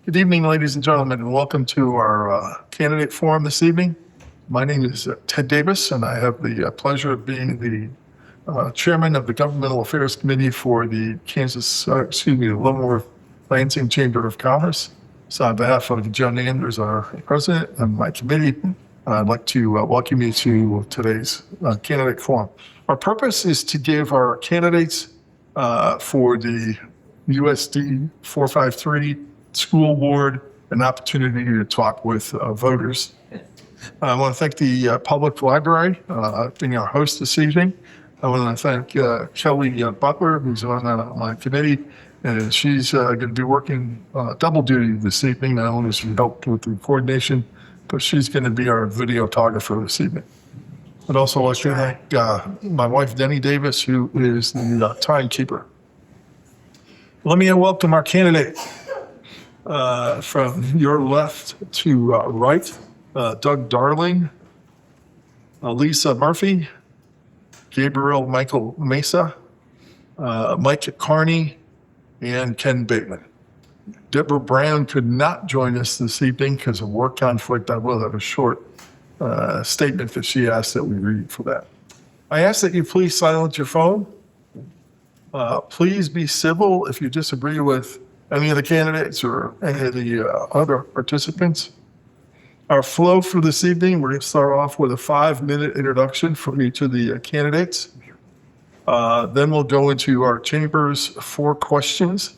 Good evening, ladies and gentlemen, and welcome to our candidate forum this evening. My name is Ted Davis, and I have the pleasure of being the chairman of the Governmental Affairs Committee for the Leavenworth Lansing Chamber of Commerce. So on behalf of John Anders, our president, and my committee, I'd like to welcome you to today's candidate forum. Our purpose is to give our candidates for the USD 453 school board an opportunity to talk with voters. I want to thank the public library being our host this evening. I want to thank Kelly Butler, who's on my committee, and she's going to be working double duty this evening. Not only does she help with the coordination, but she's going to be our videographer this evening. I'd also like to thank my wife, Denny Davis, who is the timekeeper. Let me welcome our candidate from your left to right, Doug Darling, Alisa Murphy, Gabriel Michael Mesa, Mike Carney, and Ken Bateman. Deborah Brown could not join us this evening because of work conflict. I will have a short statement that she asked that we read for that. I ask that you please silence your phone. Please be civil if you disagree with any of the candidates or any of the other participants. Our flow for this evening, we're going to start off with a 5-minute introduction from each of the candidates. Then we'll go into our chamber's 4 questions.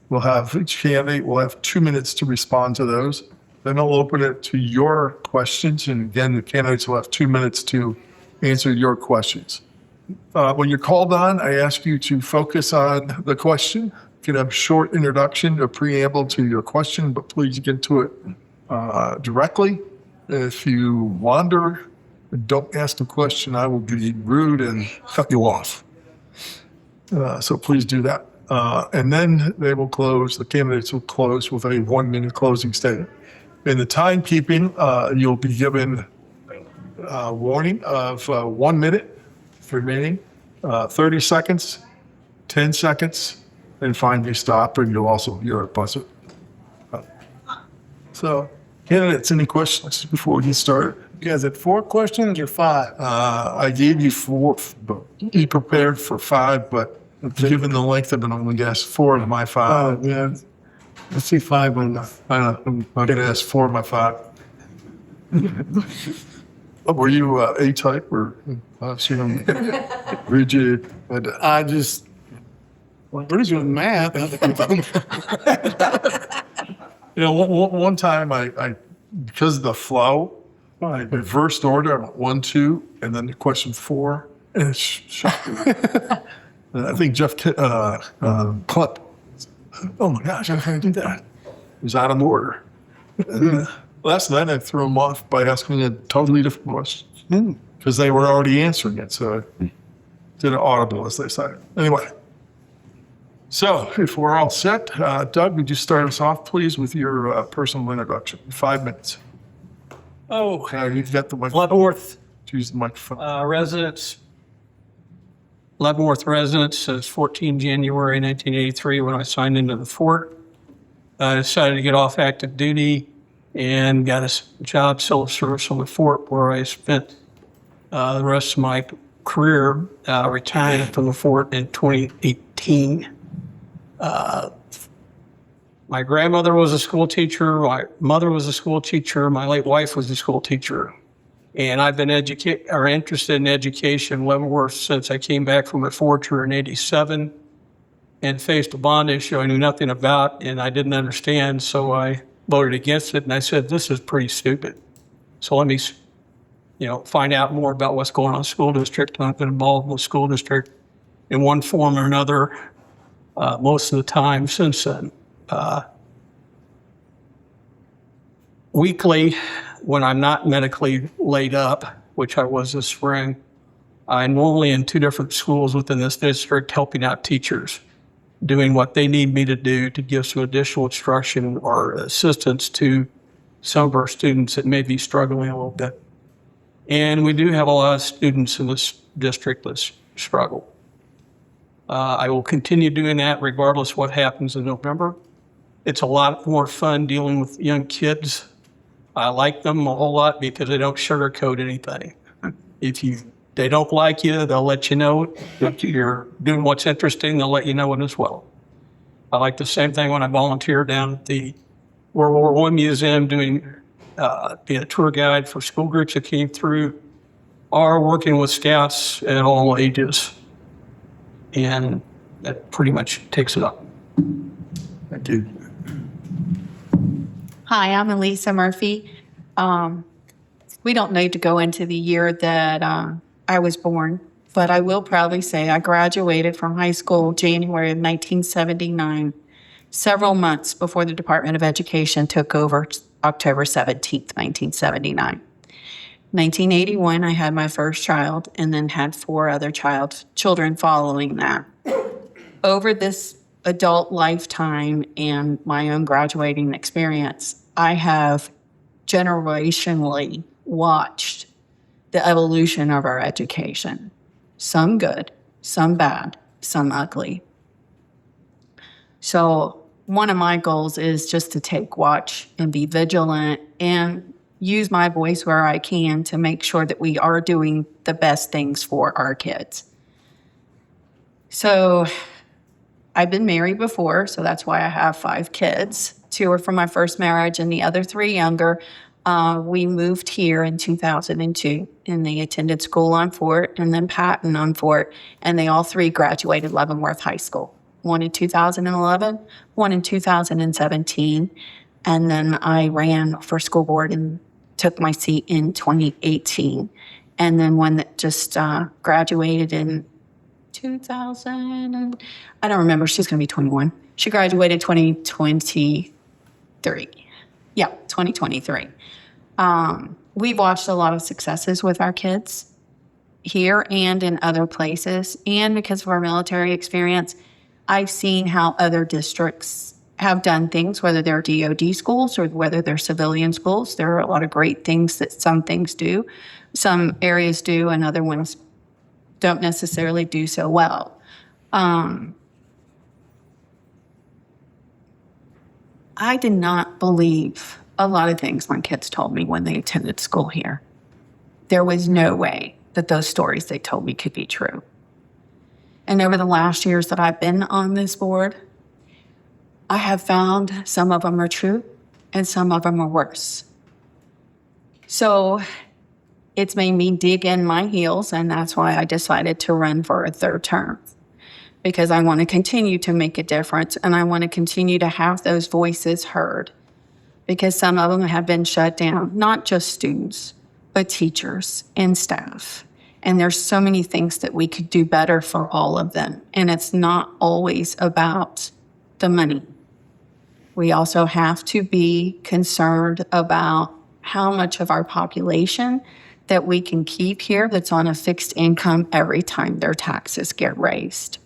We'll have each candidate will have 2 minutes to respond to those. Then I'll open it to your questions. And again, the candidates will have 2 minutes to answer your questions. When you're called on, I ask you to focus on the question. You can have a short introduction, a preamble to your question, but please get to it directly. If you wander and don't ask the question, I will be rude and cut you off. So please do that. And then they will close, the candidates will close with a 1-minute closing statement. In the timekeeping, you'll be given a warning of 1 minute remaining, 30 seconds, 10 seconds, and finally stop, and you'll also hear a buzzer. So, candidates, any questions before we get started? You guys had 4 questions or 5? I gave you 4, but be prepared for 5, but given the length of it, I'm going to guess 4 of my 5. Oh, yeah. Let's see 5 on that. I'm going to ask 4 of my 5. Were you A-type or rigid? I just, pretty good math. You know, one time I because of the flow, I reversed order. I went 1, 2, and then the question 4, and it's shocking. I think Jeff Clupp. Oh my gosh, how can I do that? It was out of order. Last night I threw him off by asking a totally different question because they were already answering it. So I did an audible, as they say. Anyway, so if we're all set, Doug, would you start us off, please, with your personal introduction? 5 minutes. Oh, You've got the microphone. Leavenworth Use the microphone. residents. Leavenworth residents since 14 January 1983 when I signed into the fort. I decided to get off active duty and got a job civil service on the fort where I spent the rest of my career, retired from the fort in 2018. My grandmother was a school teacher. My mother was a school teacher. My late wife was a school teacher. And I've been interested in education in Leavenworth since I came back from a fort tour in '87 and faced a bond issue I knew nothing about and I didn't understand. So I voted against it, and I said, this is pretty stupid. So let me, find out more about what's going on in the school district. And I've been involved with the school district in one form or another most of the time since then. Weekly, when I'm not medically laid up, which I was this spring, I'm normally in 2 different schools within this district helping out teachers, doing what they need me to do to give some additional instruction or assistance to some of our students that may be struggling a little bit. And we do have a lot of students in this district that struggle. I will continue doing that regardless of what happens in November. It's a lot more fun dealing with young kids. I like them a whole lot because they don't sugarcoat anything. They don't like you, they'll let you know. If you're doing what's interesting, they'll let you know it as well. I like the same thing when I volunteer down at the World War I Museum doing, being a tour guide for school groups that came through, or working with scouts at all ages. And that pretty much takes it up. Thank you. Hi, I'm Alisa Murphy. We don't need to go into the year that I was born, but I will proudly say I graduated from high school January of 1979, several months before the Department of Education took over October 17th, 1979. 1981, I had my first child and then had 4 other children following that. Over this adult lifetime and my own graduating experience, I have generationally watched the evolution of our education. Some good, some bad, some ugly. So one of my goals is just to take watch and be vigilant and use my voice where I can to make sure that we are doing the best things for our kids. So I've been married before, so that's why I have 5 kids. 2 are from my first marriage and the other 3 younger. We moved here in 2002 and they attended school on Fort and then Patton on Fort, and they all 3 graduated Leavenworth High School. 1 in 2011, 1 in 2017, and then I ran for school board and took my seat in 2018. And then one that just graduated in 2000, and I don't remember, she's going to be 21. She graduated 2023. Yeah, 2023. We've watched a lot of successes with our kids here and in other places. And because of our military experience, I've seen how other districts have done things, whether they're DOD schools or whether they're civilian schools. There are a lot of great things that some things do. Some areas do and other ones don't necessarily do so well. I did not believe a lot of things my kids told me when they attended school here. There was no way that those stories they told me could be true. And over the last years that I've been on this board, I have found some of them are true and some of them are worse. So it's made me dig in my heels, and that's why I decided to run for a 3rd term, because I want to continue to make a difference and I want to continue to have those voices heard, because some of them have been shut down, not just students, but teachers and staff. And there's so many things that we could do better for all of them. And it's not always about the money. We also have to be concerned about how much of our population that we can keep here that's on a fixed income every time their taxes get raised.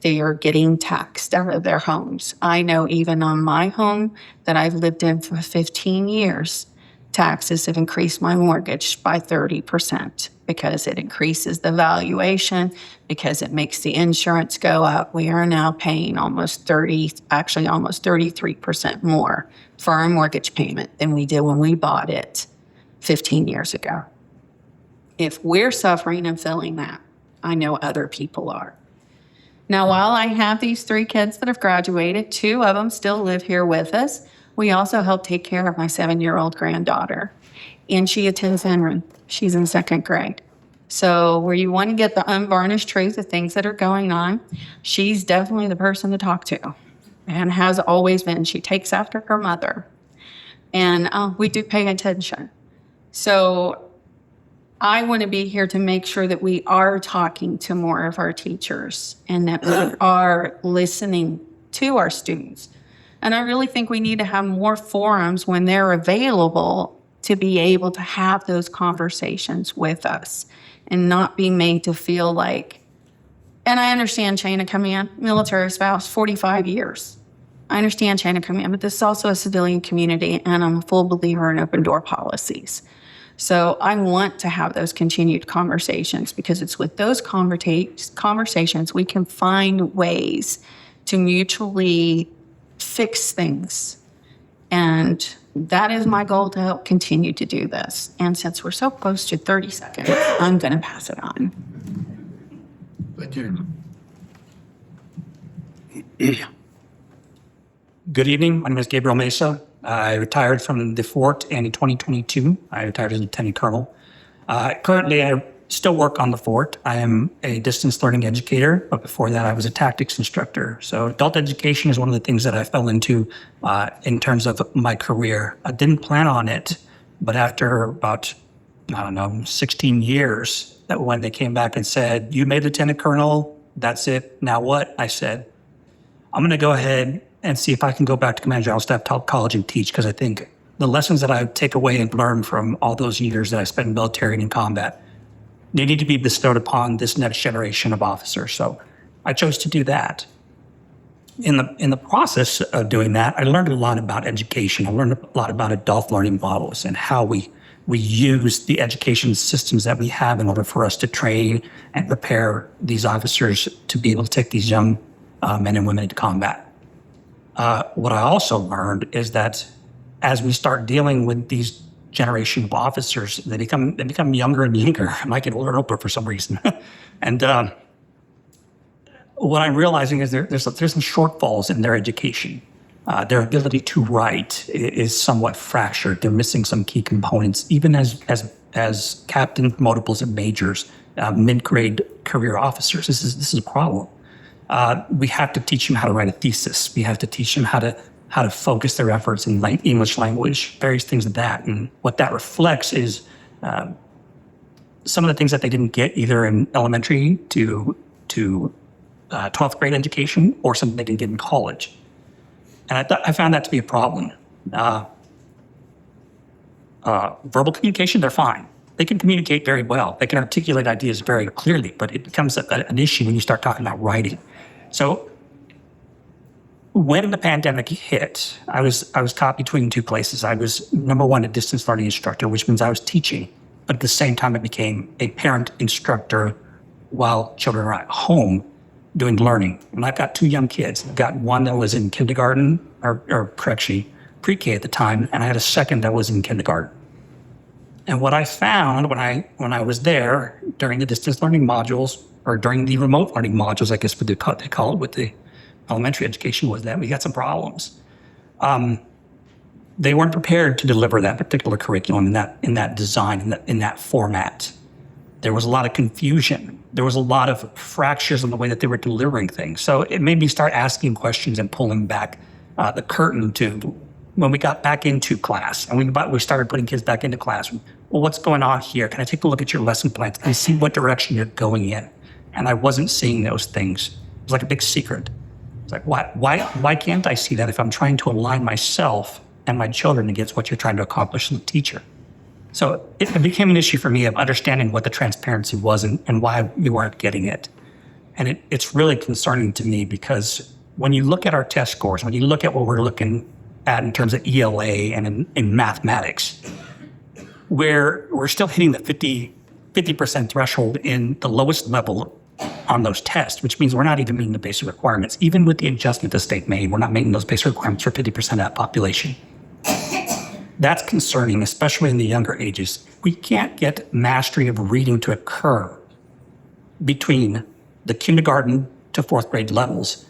They are getting taxed out of their homes. I know even on my home that I've lived in for 15 years, taxes have increased my mortgage by 30% because it increases the valuation, because it makes the insurance go up. We are now paying almost 33% more for our mortgage payment than we did when we bought it 15 years ago. If we're suffering and feeling that, I know other people are. Now, while I have these 3 kids that have graduated, 2 of them still live here with us. We also help take care of my 7-year-old granddaughter, and she attends Enrollment. She's in 2nd grade. So where you want to get the unvarnished truth of things that are going on, she's definitely the person to talk to and has always been. She takes after her mother, and we do pay attention. So I want to be here to make sure that we are talking to more of our teachers and that we are listening to our students. And I really think we need to have more forums when they're available to be able to have those conversations with us and not be made to feel like, and I understand chain of command, military spouse, 45 years. I understand chain of command, but this is also a civilian community, and I'm a full believer in open door policies. So I want to have those continued conversations, because it's with those conversations we can find ways to mutually fix things. And that is my goal, to help continue to do this. And since we're so close to 30 seconds, I'm going to pass it on. Thank you. Good evening. My name is Gabriel Mesa. I retired from the fort in 2022. I retired as a lieutenant colonel. Currently, I still work on the fort. I am a distance learning educator, but before that, I was a tactics instructor. So adult education is one of the things that I fell into in terms of my career. I didn't plan on it, but after about, 16 years, that when they came back and said, "You made lieutenant colonel, that's it, now what?" I said, I'm going to go ahead and see if I can go back to Command General Staff College and teach, because I think the lessons that I take away and learn from all those years that I spent in military and in combat, they need to be bestowed upon this next generation of officers. So I chose to do that. In the process of doing that, I learned a lot about education. I learned a lot about adult learning models and how we use the education systems that we have in order for us to train and prepare these officers to be able to take these young men and women into combat. What I also learned is that as we start dealing with these generation of officers, they become younger and younger. I might get older and older for some reason. And what I'm realizing is there's some shortfalls in their education. Their ability to write is somewhat fractured. They're missing some key components, even as captain, multiples, and majors, mid-grade career officers. This is a problem. We have to teach them how to write a thesis. We have to teach them how to focus their efforts in English language, various things like that. And what that reflects is some of the things that they didn't get either in elementary to 12th grade education, or something they didn't get in college. And I found that to be a problem. Verbal communication, they're fine. They can communicate very well. They can articulate ideas very clearly, but it becomes an issue when you start talking about writing. So when the pandemic hit, I was caught between two places. I was, number one, a distance learning instructor, which means I was teaching, but at the same time, I became a parent instructor while children are at home doing learning. And I've got two young kids. I've got one that was in kindergarten, or correction, pre-K at the time, and I had a second that was in kindergarten. And what I found when I was there during the distance learning modules, or during the remote learning modules, I guess what they call it with the elementary education, was that we got some problems. They weren't prepared to deliver that particular curriculum in that design, in that format. There was a lot of confusion. There was a lot of fractures in the way that they were delivering things. So it made me start asking questions and pulling back the curtain to when we got back into class and we started putting kids back into class. Well, what's going on here? Can I take a look at your lesson plans and see what direction you're going in? And I wasn't seeing those things. It was like a big secret. It's like, why can't I see that if I'm trying to align myself and my children against what you're trying to accomplish as a teacher? So it became an issue for me of understanding what the transparency was and why we weren't getting it. And it's really concerning to me, because when you look at our test scores, when you look at what we're looking at in terms of ELA and in mathematics, we're still hitting the 50% threshold in the lowest level on those tests, which means we're not even meeting the basic requirements. Even with the adjustment the state made, we're not meeting those basic requirements for 50% of that population. That's concerning, especially in the younger ages. We can't get mastery of reading to occur between the kindergarten to fourth grade levels.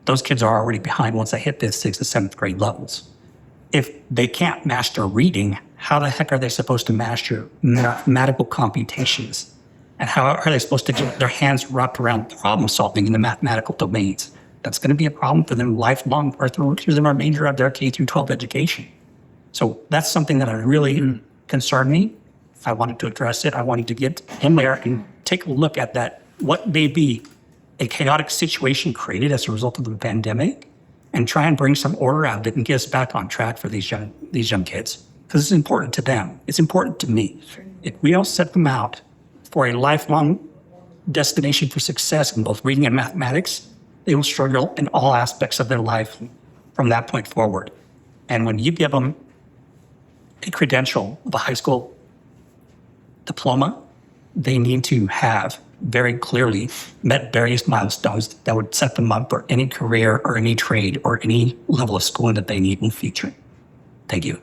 Those kids are already behind once they hit the sixth and seventh grade levels. If they can't master reading, how the heck are they supposed to master mathematical computations? And how are they supposed to get their hands wrapped around problem solving in the mathematical domains? That's going to be a problem for them lifelong, or through the remainder of their K through 12 education. So that's something that really concerned me. I wanted to address it. I wanted to get in there and take a look at that, what may be a chaotic situation created as a result of the pandemic, and try and bring some order out of it and get us back on track for these young kids. Because it's important to them. It's important to me. If we don't set them out for a lifelong destination for success in both reading and mathematics, they will struggle in all aspects of their life from that point forward. And when you give them a credential of a high school diploma they need to have very clearly met various milestones that would set them up for any career or any trade or any level of schooling that they need in the future. Thank you.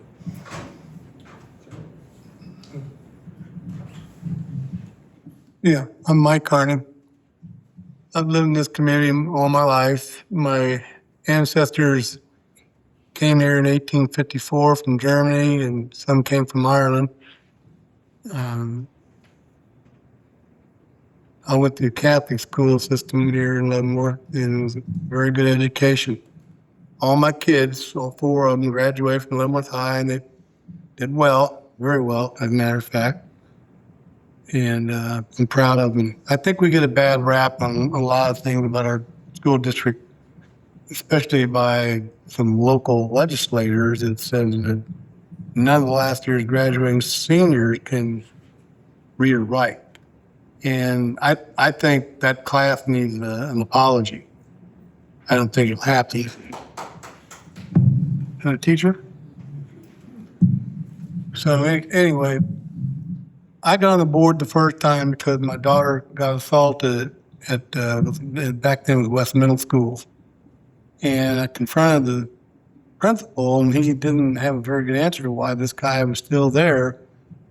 Yeah, I'm Mike Carney. I've lived in this community all my life. My ancestors came here in 1854 from Germany, and some came from Ireland. I went to the Catholic school system here in Leavenworth, and it was a very good education. All my kids, all four of them, graduated from Leavenworth High, and they did well, very well, as a matter of fact. And I'm proud of them. I think we get a bad rap on a lot of things about our school district, especially by some local legislators that says that none of the last year's graduating seniors can read or write. And I think that class needs an apology. I don't think it'll happen. A teacher? So anyway, I got on the board the first time because my daughter got assaulted at back then it was West Middle School. And I confronted the principal, and he didn't have a very good answer to why this guy was still there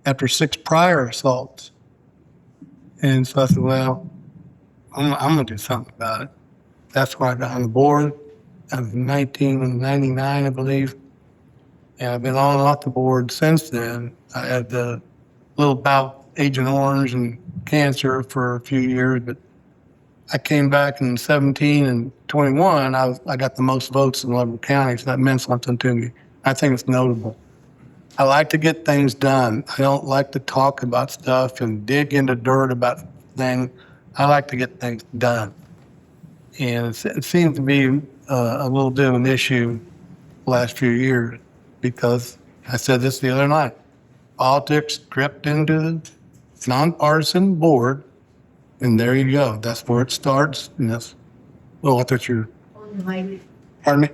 after 6 prior assaults. And so I said, well, I'm going to do something about it. That's why I got on the board. I was in 1999, I believe. And I've been on and off the board since then. I had the little bout Agent Orange and cancer for a few years, but I came back in 17 and 21. I got the most votes in Leavenworth County, so that meant something to me. I think it's notable. I like to get things done. I don't like to talk about stuff and dig into dirt about things. I like to get things done. And it seems to be a little bit of an issue the last few years because I said this the other night. Politics crept into the nonpartisan board, and there you go. That's where it starts. And that's, oh, I thought you were. Pardon me?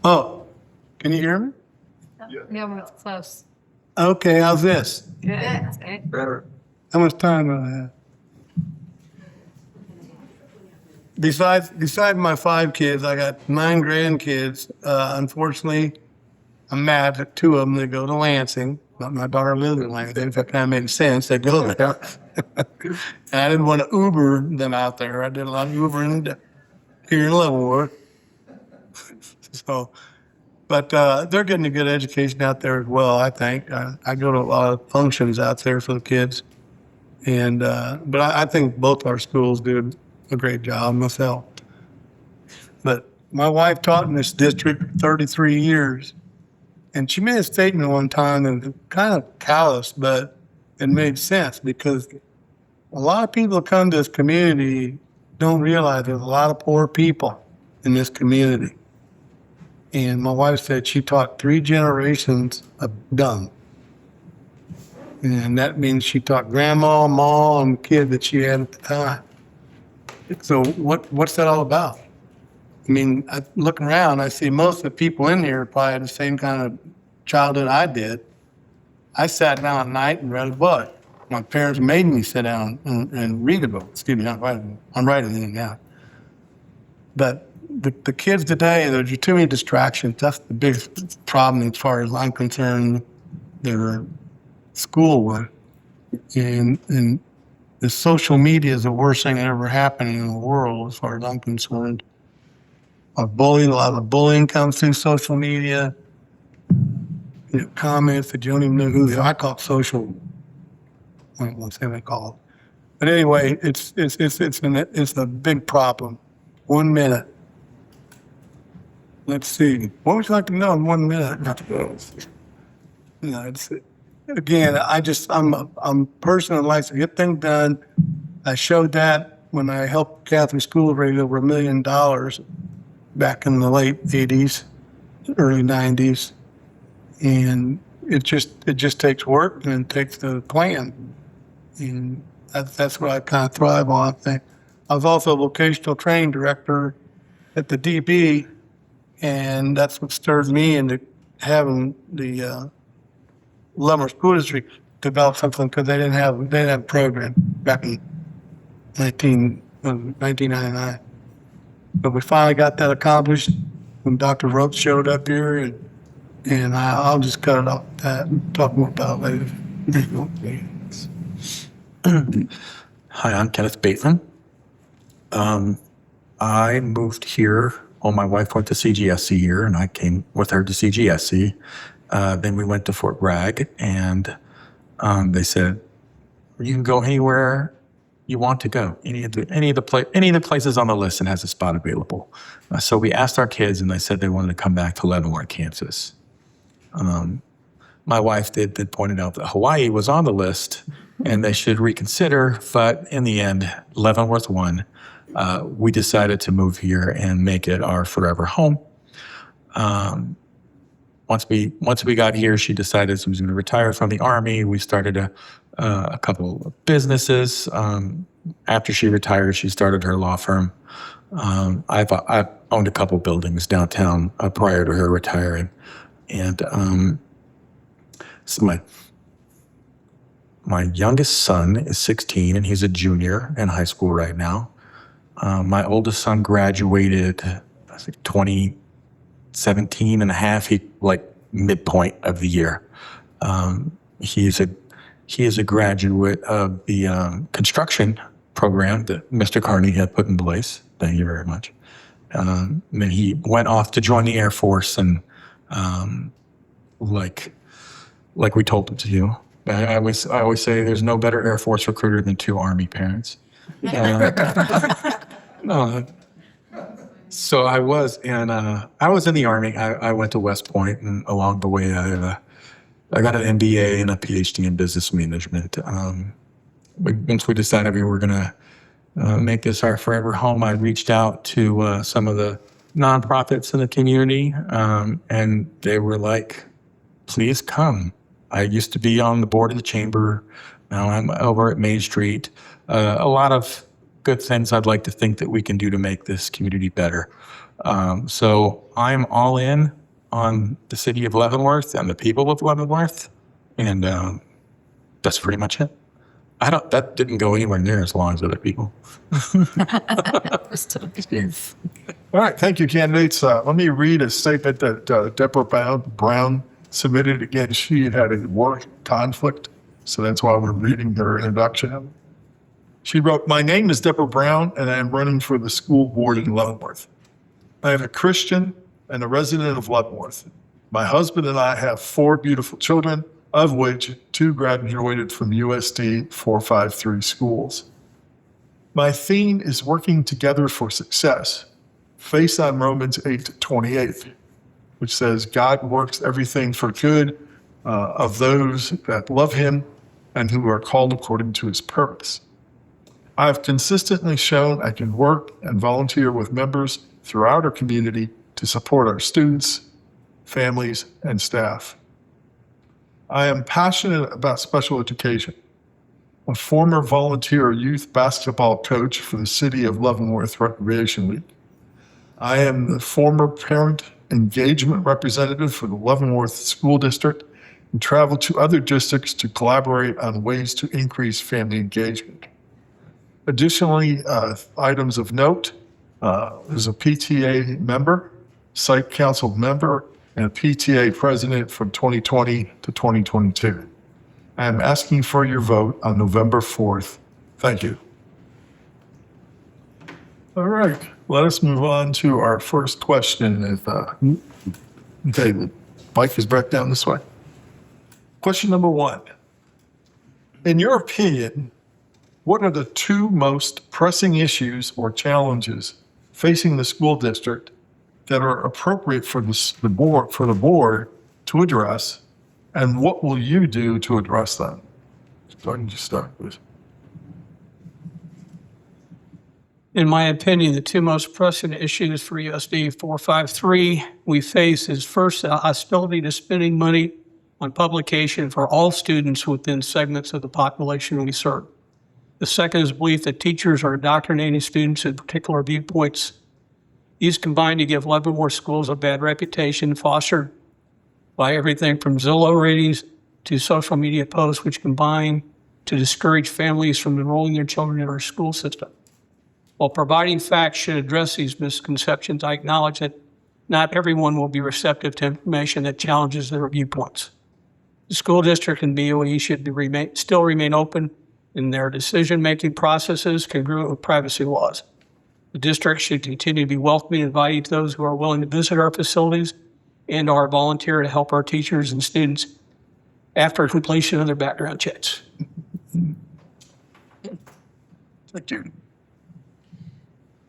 Oh, can you hear me? Yeah, we're close. Okay, how's this? Good. Better. How much time do I have? Besides my 5 kids, I got 9 grandkids. Unfortunately, I'm mad at 2 of them that go to Lansing. My daughter lives in Lansing. If that kind of made sense, they go there. And I didn't want to Uber them out there. I did a lot of Ubering here in Leavenworth. So, but they're getting a good education out there as well, I think. I go to a lot of functions out there for the kids. And but I think both our schools do a great job myself. But my wife taught in this district for 33 years. And she made a statement one time that was kind of callous, but it made sense because a lot of people that come to this community don't realize there's a lot of poor people in this community. And my wife said she taught 3 generations of dumb. And that means she taught grandma, ma, and the kid that she had at the time. So what's that all about? I mean, I look around, I see most of the people in here probably had the same kind of childhood I did. I sat down at night and read a book. My parents made me sit down and read a book. Excuse me, I'm writing it now. But the kids today, there's too many distractions. That's the biggest problem as far as I'm concerned, their schoolwork. And the social media is the worst thing that ever happened in the world as far as I'm concerned. A lot of bullying comes through social media. You know, comments that you don't even know who they are. I call it social. I don't want to say what I call it. But anyway, it's a big problem. 1 minute. Let's see. What would you like to know in 1 minute? You know, it's again. I'm a person that likes to get things done. I showed that when I helped Catholic schools raise over $1 million back in the late 80s, early 90s. And it just takes work and it takes the plan. And that's what I kind of thrive on, I think. I was also a vocational training director at the DB, and that's what stirred me into having the Leavenworth School District develop something because they didn't have a program back in 1999. But we finally got that accomplished when Dr. Roach showed up here, and I'll just cut it off at that and talk more about it later. Hi, I'm Kenneth Bateman. I moved here. Well, my wife went to CGSC here, and I came with her to CGSC. Then we went to Fort Bragg, and they said, "You can go anywhere you want to go. Any of the places on the list and has a spot available." So we asked our kids, and they said they wanted to come back to Leavenworth, Kansas. My wife did pointed out that Hawaii was on the list, and they should reconsider. But in the end, Leavenworth won. We decided to move here and make it our forever home. Once we got here, she decided she was going to retire from the Army. We started a couple of businesses. After she retired, she started her law firm. I've owned a couple buildings downtown prior to her retiring, and so my youngest son is 16, and he's a junior in high school right now. My oldest son graduated, I think, 2017 and a half, midpoint of the year. He is a graduate of the construction program that Mr. Carney had put in place. Thank you very much. Then he went off to join the Air Force, and like we told him to do. I always say there's no better Air Force recruiter than two Army parents. So I was in the Army. I went to West Point, and along the way I got an MBA and a PhD in business management. Once we decided we were going to make this our forever home, I reached out to some of the nonprofits in the community, and they were like, "Please come." I used to be on the board of the chamber. Now I'm over at Main Street. A lot of good things I'd like to think that we can do to make this community better. So I'm all in on the city of Leavenworth and the people of Leavenworth, and that's pretty much it. That didn't go anywhere near as long as other people. All right, thank you, candidates. Let me read a statement that Deborah Brown submitted. Again, she had a work conflict, so that's why we're reading her introduction. She wrote, "My name is Deborah Brown, and I am running for the school board in Leavenworth. I am a Christian and a resident of Leavenworth. My husband and I have 4 beautiful children, of which 2 graduated from USD 453 schools. My theme is working together for success, based on Romans 8:28, which says, God works everything for good of those that love him and who are called according to his purpose. I've consistently shown I can work and volunteer with members throughout our community to support our students, families, and staff. I am passionate about special education. A former volunteer youth basketball coach for the City of Leavenworth Recreation League. I am the former parent engagement representative for the Leavenworth School District and travel to other districts to collaborate on ways to increase family engagement. Additionally, items of note, is a PTA member, site council member, and a PTA president from 2020 to 2022. I am asking for your vote on November 4th. Thank you. All right, let us move on to our first question. Okay, the mic is back down this way. Question number 1. In your opinion, what are the 2 most pressing issues or challenges facing the school district that are appropriate for the board to address, and what will you do to address them? Go ahead and just start with. In my opinion, the 2 most pressing issues for USD 453 we face is first, the hostility to spending money on publication for all students within segments of the population we serve. The second is belief that teachers are indoctrinating students in particular viewpoints. These combine to give Leavenworth schools a bad reputation, fostered by everything from Zillow ratings to social media posts which combine to discourage families from enrolling their children in our school system. While providing facts should address these misconceptions, I acknowledge that not everyone will be receptive to information that challenges their viewpoints. The school district and BOE should still remain open in their decision-making processes congruent with privacy laws. The district should continue to be welcoming and inviting to those who are willing to visit our facilities and are volunteer to help our teachers and students after completion of their background checks. Thank you.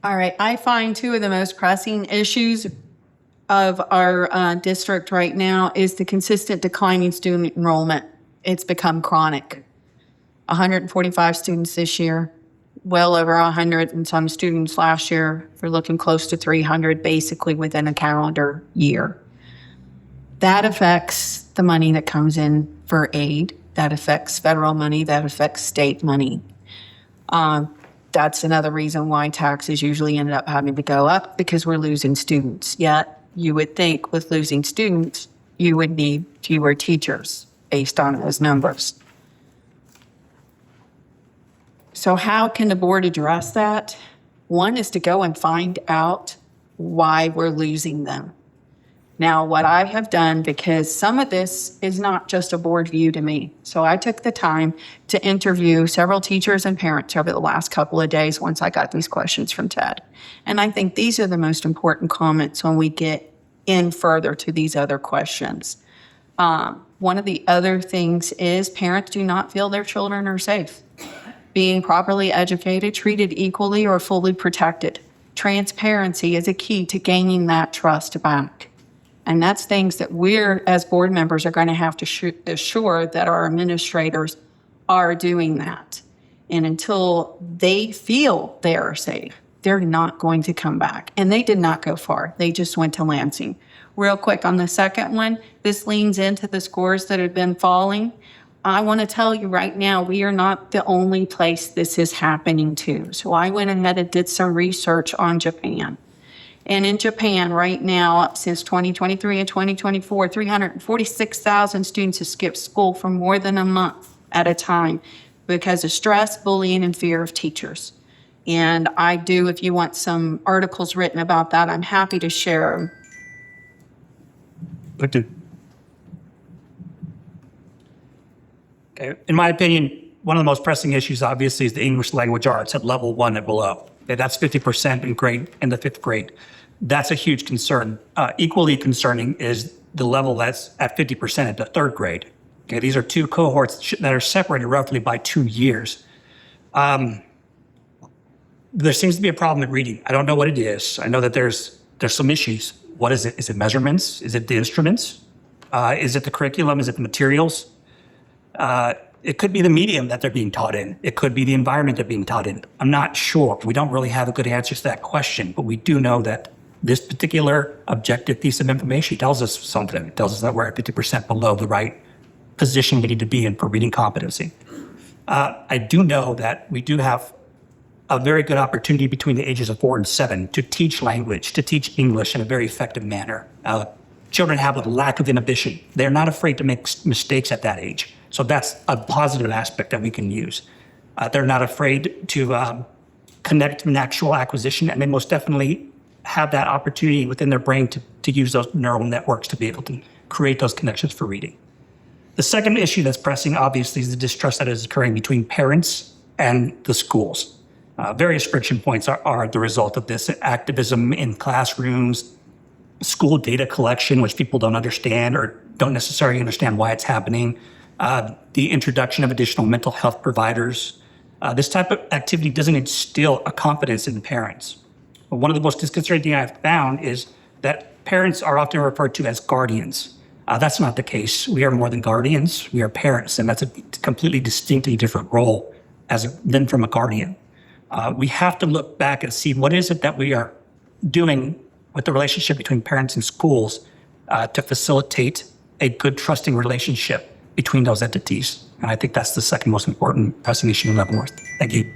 All right, I find two of the most pressing issues of our district right now is the consistent declining student enrollment. It's become chronic. 145 students this year, well over 100 and some students last year. We're looking close to 300 basically within a calendar year. That affects the money that comes in for aid. That affects federal money. That affects state money. That's another reason why taxes usually end up having to go up, because we're losing students. Yet you would think with losing students, you would need fewer teachers based on those numbers. So how can the board address that? One is to go and find out why we're losing them. Now, what I have done, because some of this is not just a board view to me, so I took the time to interview several teachers and parents over the last couple of days once I got these questions from Ted. And I think these are the most important comments when we get in further to these other questions. One of the other things is parents do not feel their children are safe, being properly educated, treated equally, or fully protected. Transparency is a key to gaining that trust back. And that's things that we're, as board members, are going to have to assure that our administrators are doing that. And until they feel they are safe, they're not going to come back. And they did not go far. They just went to Lansing. Real quick on the second one, this leans into the scores that have been falling. I want to tell you right now, we are not the only place this is happening to. So I went ahead and did some research on Japan. And in Japan right now, since 2023 and 2024, 346,000 students have skipped school for more than a month at a time because of stress, bullying, and fear of teachers. And I do, if you want some articles written about that, I'm happy to share them. Thank you. Okay. In my opinion, one of the most pressing issues, obviously, is the English language arts at level 1 and below. Okay, that's 50% in the 5th grade. That's a huge concern. Equally concerning is the level that's at 50% at the 3rd grade. Okay, these are two cohorts that are separated roughly by 2 years. There seems to be a problem in reading. I don't know what it is. I know that there's some issues. What is it? Is it measurements? Is it the instruments? Is it the curriculum? Is it the materials? It could be the medium that they're being taught in. It could be the environment they're being taught in. I'm not sure. We don't really have a good answer to that question, but we do know that this particular objective piece of information tells us something. It tells us that we're at 50% below the right position we need to be in for reading competency. I do know that we do have a very good opportunity between the ages of 4 and 7 to teach language, to teach English in a very effective manner. Children have a lack of inhibition. They're not afraid to make mistakes at that age. So that's a positive aspect that we can use. They're not afraid to connect to natural acquisition, and they most definitely have that opportunity within their brain to use those neural networks to be able to create those connections for reading. The second issue that's pressing, obviously, is the distrust that is occurring between parents and the schools. Various friction points are the result of this: activism in classrooms, school data collection, which people don't understand or don't necessarily understand why it's happening, the introduction of additional mental health providers. This type of activity doesn't instill a confidence in parents. But one of the most disconcerting things I've found is that parents are often referred to as guardians. That's not the case. We are more than guardians. We are parents, and that's a completely distinctly different role than from a guardian. We have to look back and see what is it that we are doing with the relationship between parents and schools to facilitate a good, trusting relationship between those entities. And I think that's the second most important pressing issue in Leavenworth. Thank you.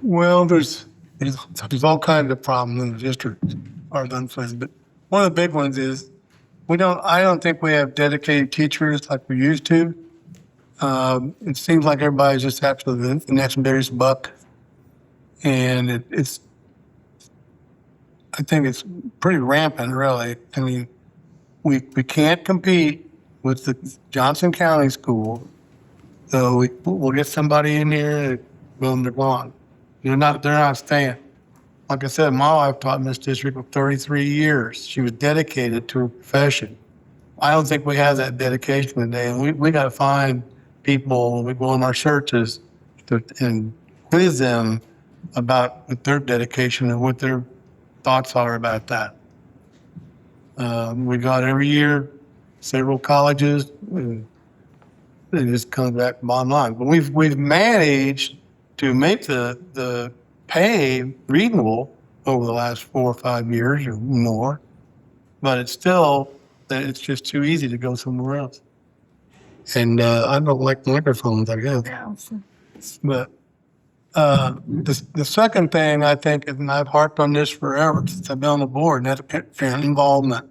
Well, there's all kinds of problems in the district, are unfunded. But one of the big ones is I don't think we have dedicated teachers like we used to. It seems like everybody's just after the next biggest buck. And I think it's pretty rampant, really. I mean, we can't compete with the Johnson County School. So we'll get somebody in here, boom, they're gone. They're not staying. Like I said, my wife taught in this district for 33 years. She was dedicated to her profession. I don't think we have that dedication today. And we got to find people when we go on our searches and quiz them about their dedication and what their thoughts are about that. We got every year several colleges, and it just comes back to bottom line. But we've managed to make the pay reasonable over the last 4 or 5 years or more, but it's just too easy to go somewhere else. And I don't like microphones, I guess. But the second thing I think, and I've harped on this forever since I've been on the board, and that's parent involvement.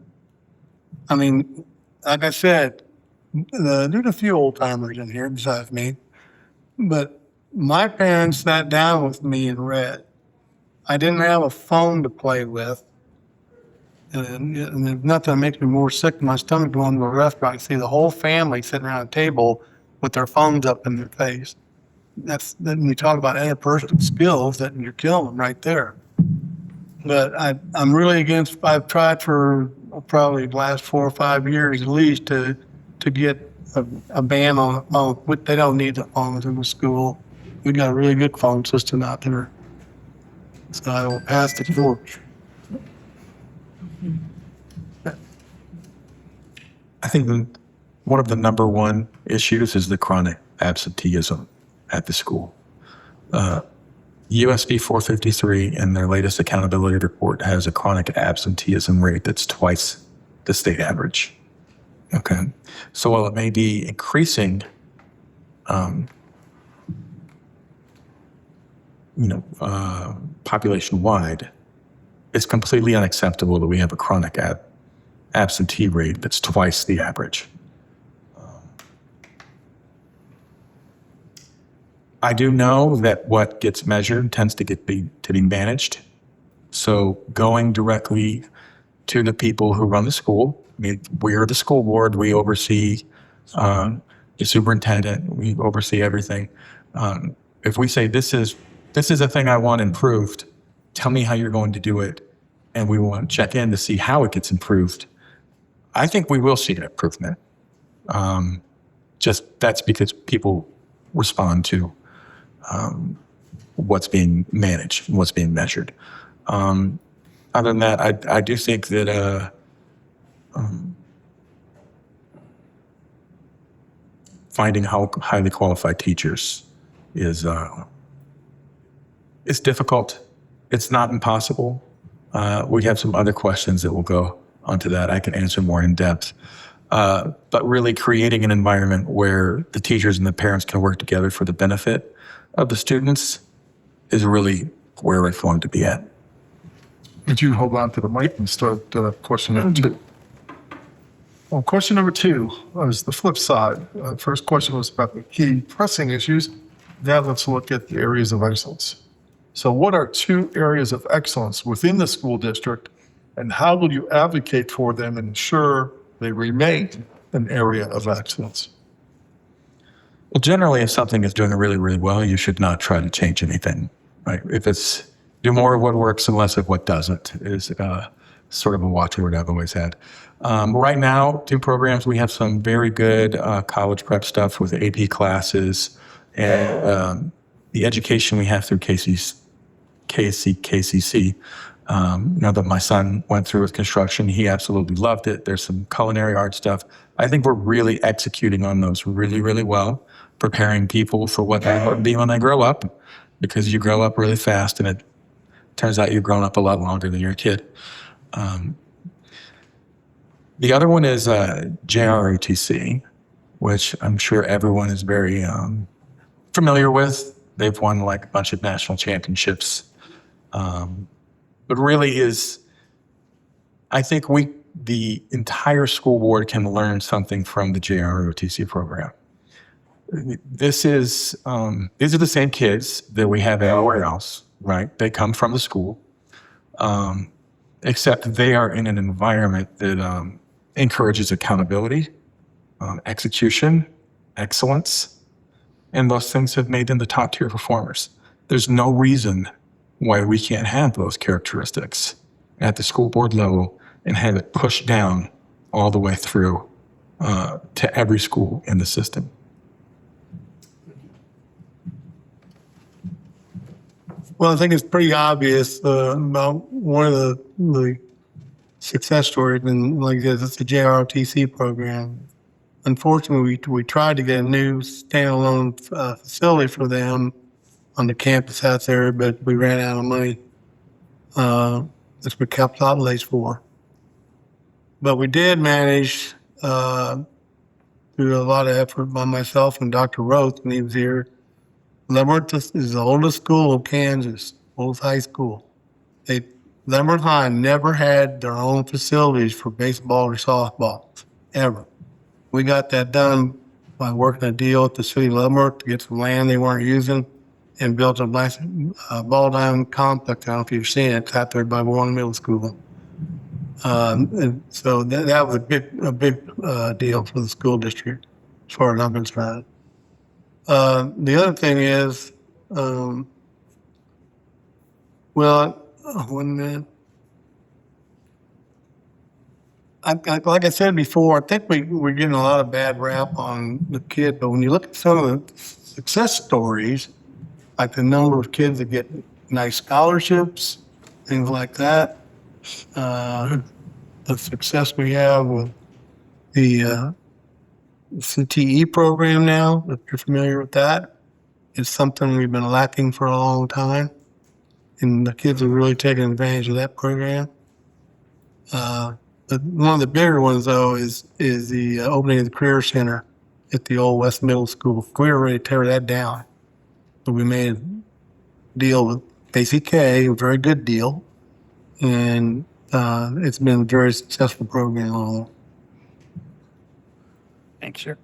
I mean, like I said, there's a few old timers in here besides me, but my parents sat down with me and read. I didn't have a phone to play with. And there's nothing that makes me more sick in my stomach going to a restaurant and see the whole family sitting around a table with their phones up in their face. Then you talk about interpersonal skills, that you're killing them right there. But I'm really against, I've tried for probably the last 4 or 5 years at least to get a ban on the phone. They don't need the phones in the school. We got a really good phone system out there. So I will pass the torch. I think one of the number one issues is the chronic absenteeism at the school. USD 453 in their latest accountability report has a chronic absenteeism rate that's twice the state average. Okay. So while it may be increasing, population-wide, it's completely unacceptable that we have a chronic absentee rate that's twice the average. I do know that what gets measured tends to be managed. So going directly to the people who run the school, I mean, we're the school board, we oversee the superintendent, we oversee everything. If we say this is a thing I want improved, tell me how you're going to do it, and we want to check in to see how it gets improved, I think we will see an improvement. Just that's because people respond to what's being managed, what's being measured. Other than that, I do think that finding highly qualified teachers is difficult. It's not impossible. We have some other questions that will go onto that. I can answer more in depth. But really creating an environment where the teachers and the parents can work together for the benefit of the students is really where we're going to be at. Would you hold on to the mic and start question number 2? Well, question number 2 is the flip side. First question was about the key pressing issues. Now let's look at the areas of excellence. So what are 2 areas of excellence within the school district, and how will you advocate for them and ensure they remain an area of excellence? Well, generally, if something is doing really, really well, you should not try to change anything, right? If it's do more of what works and less of what doesn't is sort of a watchword I've always had. Right now, 2 programs, we have some very good college prep stuff with AP classes, and the education we have through KCC. Now that my son went through with construction, he absolutely loved it. There's some culinary art stuff. I think we're really executing on those really, really well, preparing people for what they want to be when they grow up, because you grow up really fast and it turns out you've grown up a lot longer than you're a kid. The other one is JROTC, which I'm sure everyone is very familiar with. They've won like a bunch of national championships. But really is I think the entire school board can learn something from the JROTC program. These are the same kids that we have everywhere else, right? They come from the school, except they are in an environment that encourages accountability, execution, excellence, and those things have made them the top tier performers. There's no reason why we can't have those characteristics at the school board level and have it pushed down all the way through to every school in the system. Well, I think it's pretty obvious about one of the success stories, and like this, it's the JROTC program. Unfortunately, we tried to get a new standalone facility for them on the campus out there, but we ran out of money. That's what capital outlays for. But we did manage, through a lot of effort by myself and Dr. Roth when he was here. Leavenworth is the oldest school in Kansas, oldest high school. Leavenworth High never had their own facilities for baseball or softball, ever. We got that done by working a deal with the city of Leavenworth to get some land they weren't using and built a nice ball diamond complex. I don't know if you've seen it. It's out there by Warren Middle School. And so that was a big deal for the school district as far as I'm concerned. The other thing is, like I said before, I think we're getting a lot of bad rap on the kid, but when you look at some of the success stories, like the number of kids that get nice scholarships, things like that, the success we have with the CTE program now, if you're familiar with that, is something we've been lacking for a long time. And the kids are really taking advantage of that program. But one of the bigger ones, though, is the opening of the Career Center at the old West Middle School. We were ready to tear that down. But we made a deal with KCK, a very good deal. And it's been a very successful program all. Thanks, sir.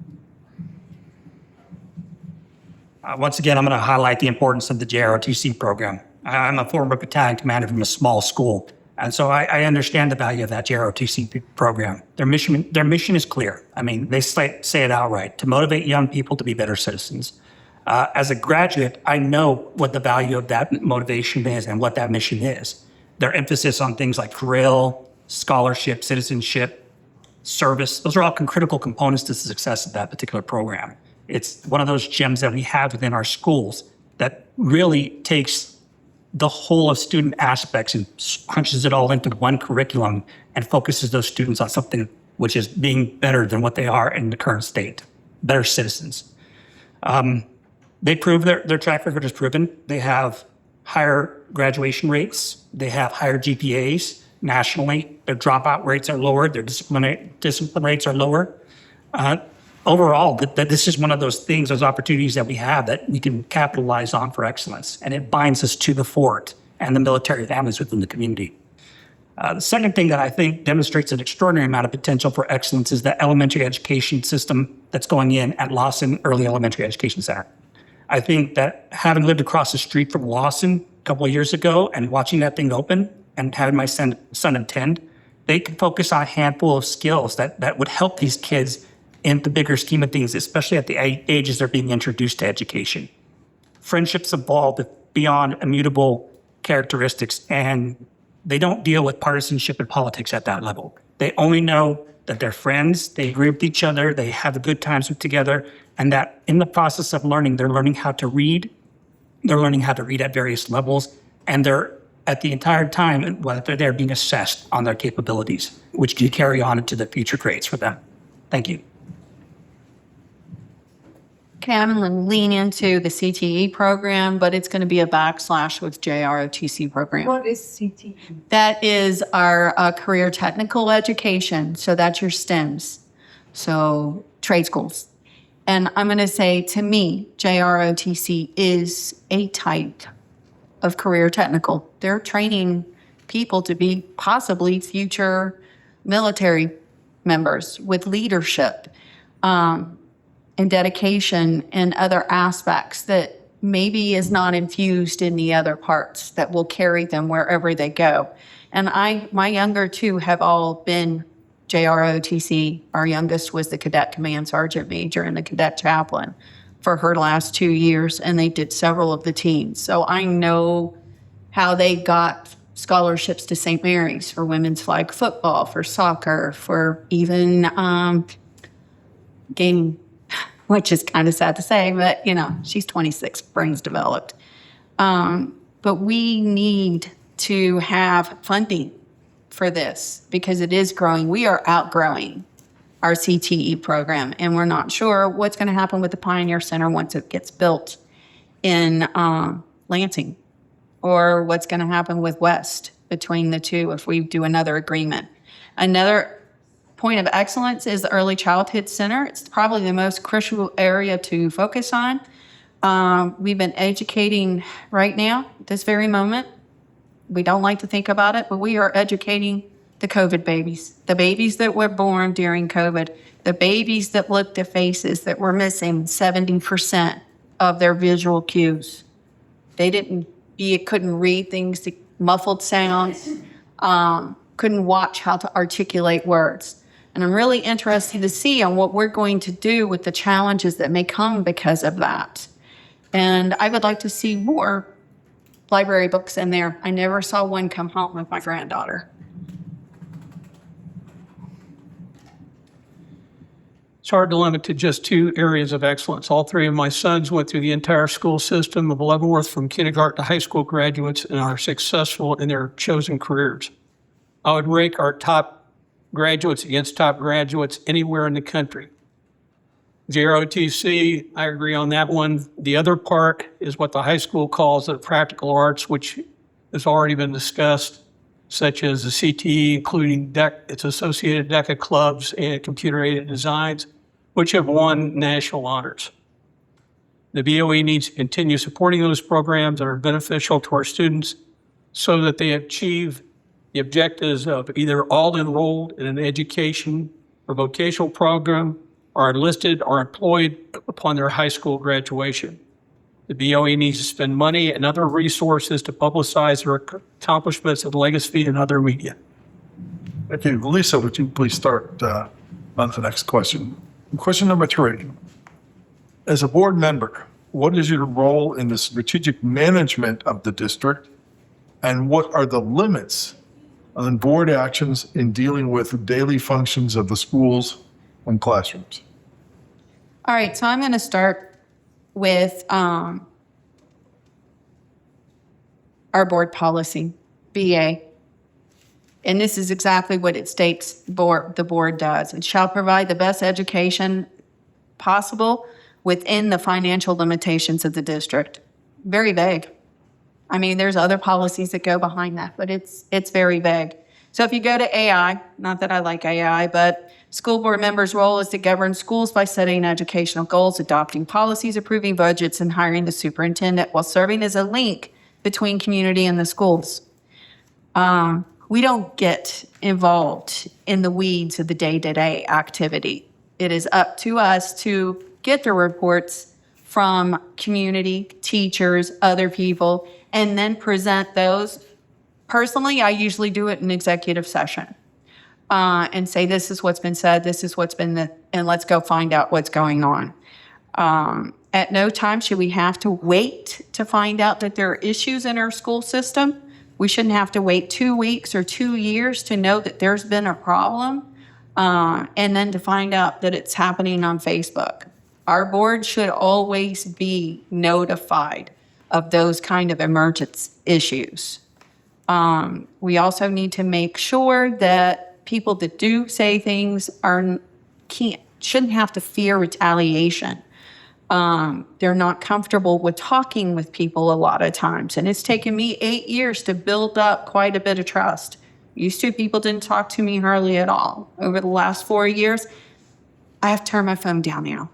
Once again, I'm going to highlight the importance of the JROTC program. I'm a former battalion commander from a small school, and so I understand the value of that JROTC program. Their mission is clear. I mean, they say it outright, to motivate young people to be better citizens. As a graduate, I know what the value of that motivation is and what that mission is. Their emphasis on things like drill, scholarship, citizenship, service, those are all critical components to the success of that particular program. It's one of those gems that we have within our schools that really takes the whole of student aspects and crunches it all into one curriculum and focuses those students on something which is being better than what they are in the current state, better citizens. They prove their track record is proven. They have higher graduation rates. They have higher GPAs nationally. Their dropout rates are lower. Their discipline rates are lower. Overall, this is one of those things, those opportunities that we have that we can capitalize on for excellence. And it binds us to the fort and the military families within the community. The second thing that I think demonstrates an extraordinary amount of potential for excellence is the elementary education system that's going in at Lawson Early Elementary Education Center. I think that having lived across the street from Lawson a couple of years ago and watching that thing open and having my son attend, they can focus on a handful of skills that would help these kids in the bigger scheme of things, especially at the ages they're being introduced to education. Friendships evolve beyond immutable characteristics, and they don't deal with partisanship and politics at that level. They only know that they're friends, they agree with each other, they have good times together, and that in the process of learning, they're learning how to read, they're learning how to read at various levels, and they're at the entire time, while they're being assessed on their capabilities, which can carry on into the future grades for them. Thank you. Okay, I'm going to lean into the CTE program, but it's going to be a backslash with JROTC program. What is CTE? That is our career technical education. So that's your STEMs. So trade schools. And I'm going to say, to me, JROTC is a type of career technical. They're training people to be possibly future military members with leadership and dedication and other aspects that maybe is not infused in the other parts that will carry them wherever they go. And my younger two have all been JROTC. Our youngest was the cadet command sergeant major and the cadet chaplain for her last 2 years, and they did several of the teams. So I know how they got scholarships to St. Mary's for women's flag football, for soccer, for even gaming, which is kind of sad to say, but she's 26, brains developed. But we need to have funding for this because it is growing. We are outgrowing our CTE program, and we're not sure what's going to happen with the Pioneer Center once it gets built in Lansing, or what's going to happen with West between the two if we do another agreement. Another point of excellence is the Early Childhood Center. It's probably the most crucial area to focus on. We've been educating right now, this very moment. We don't like to think about it, but we are educating the COVID babies, the babies that were born during COVID, the babies that looked at faces that were missing 70% of their visual cues. They couldn't read things, the muffled sounds, couldn't watch how to articulate words. And I'm really interested to see on what we're going to do with the challenges that may come because of that. And I would like to see more library books in there. I never saw one come home with my granddaughter. It's hard to limit to just 2 areas of excellence. All 3 of my sons went through the entire school system of Leavenworth from kindergarten to high school graduates and are successful in their chosen careers. I would rank our top graduates against top graduates anywhere in the country. JROTC, I agree on that one. The other part is what the high school calls the practical arts, which has already been discussed, such as the CTE, including its associated DECA clubs and computer-aided designs, which have won national honors. The BOE needs to continue supporting those programs that are beneficial to our students so that they achieve the objectives of either all enrolled in an education or vocational program, are enlisted or employed upon their high school graduation. The BOE needs to spend money and other resources to publicize their accomplishments and legacy in other media. Thank you. Lisa, would you please start on the next question? Question number 3. As a board member, what is your role in the strategic management of the district? And what are the limits on board actions in dealing with daily functions of the schools and classrooms? All right, so I'm going to start with our board policy, BA. And this is exactly what it states the board does. It shall provide the best education possible within the financial limitations of the district. Very vague. I mean, there's other policies that go behind that, but it's very vague. So if you go to AI, not that I like AI, but school board members' role is to govern schools by setting educational goals, adopting policies, approving budgets, and hiring the superintendent while serving as a link between community and the schools. We don't get involved in the weeds of the day-to-day activity. It is up to us to get the reports from community, teachers, other people, and then present those. Personally, I usually do it in executive session and say, this is what's been said, this is what's been, and let's go find out what's going on. At no time should we have to wait to find out that there are issues in our school system. We shouldn't have to wait 2 weeks or 2 years to know that there's been a problem and then to find out that it's happening on Facebook. Our board should always be notified of those kind of emergent issues. We also need to make sure that people that do say things shouldn't have to fear retaliation. They're not comfortable with talking with people a lot of times. And it's taken me 8 years to build up quite a bit of trust. Used to, people didn't talk to me hardly at all. Over the last 4 years, I have to turn my phone down now.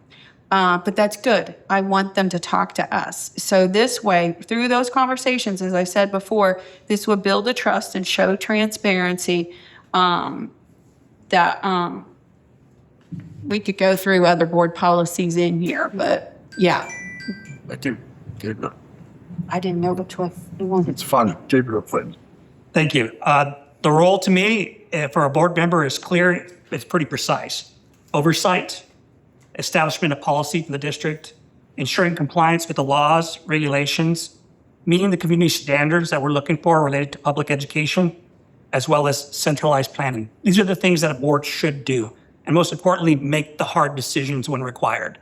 But that's good. I want them to talk to us. So this way, through those conversations, as I said before, this would build a trust and show transparency, that we could go through other board policies in here, but yeah, Thank you. Gabriel. I didn't know which one it was. It's fun. Gabriel, please. Thank you. The role to me for a board member is clear. It's pretty precise. Oversight, establishment of policy for the district, ensuring compliance with the laws, regulations, meeting the community standards that we're looking for related to public education, as well as centralized planning. These are the things that a board should do. And most importantly, make the hard decisions when required.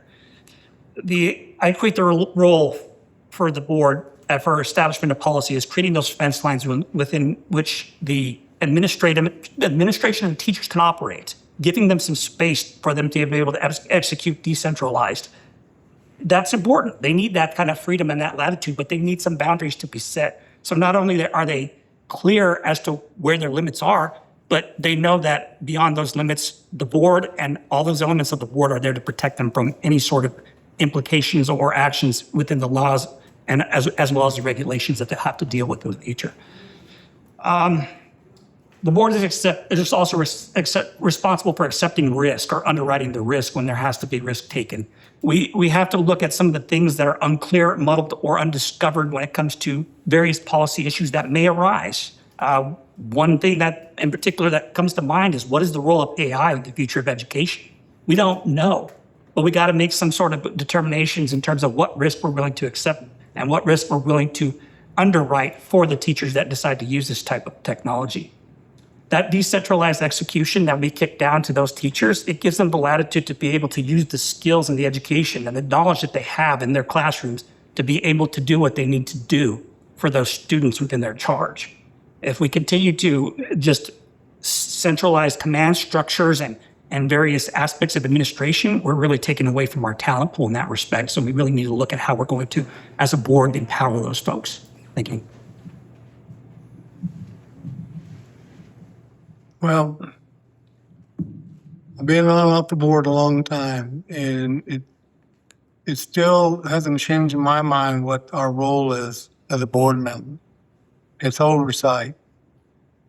I equate the role for the board for establishment of policy is creating those fence lines within which the administration and teachers can operate, giving them some space for them to be able to execute decentralized. That's important. They need that kind of freedom and that latitude, but they need some boundaries to be set. So not only are they clear as to where their limits are, but they know that beyond those limits, the board and all those elements of the board are there to protect them from any sort of implications or actions within the laws and as well as the regulations that they have to deal with in the future. The board is also responsible for accepting risk or underwriting the risk when there has to be risk taken. We have to look at some of the things that are unclear, muddled, or undiscovered when it comes to various policy issues that may arise. One thing that in particular that comes to mind is what is the role of AI in the future of education? We don't know, but we got to make some sort of determinations in terms of what risk we're willing to accept and what risk we're willing to underwrite for the teachers that decide to use this type of technology. That decentralized execution that we kick down to those teachers, it gives them the latitude to be able to use the skills and the education and the knowledge that they have in their classrooms to be able to do what they need to do for those students within their charge. If we continue to just centralize command structures and various aspects of administration, we're really taking away from our talent pool in that respect. So we really need to look at how we're going to, as a board, empower those folks. Thank you. Well, I've been on the board a long time, and it still hasn't changed in my mind what our role is as a board member. It's oversight.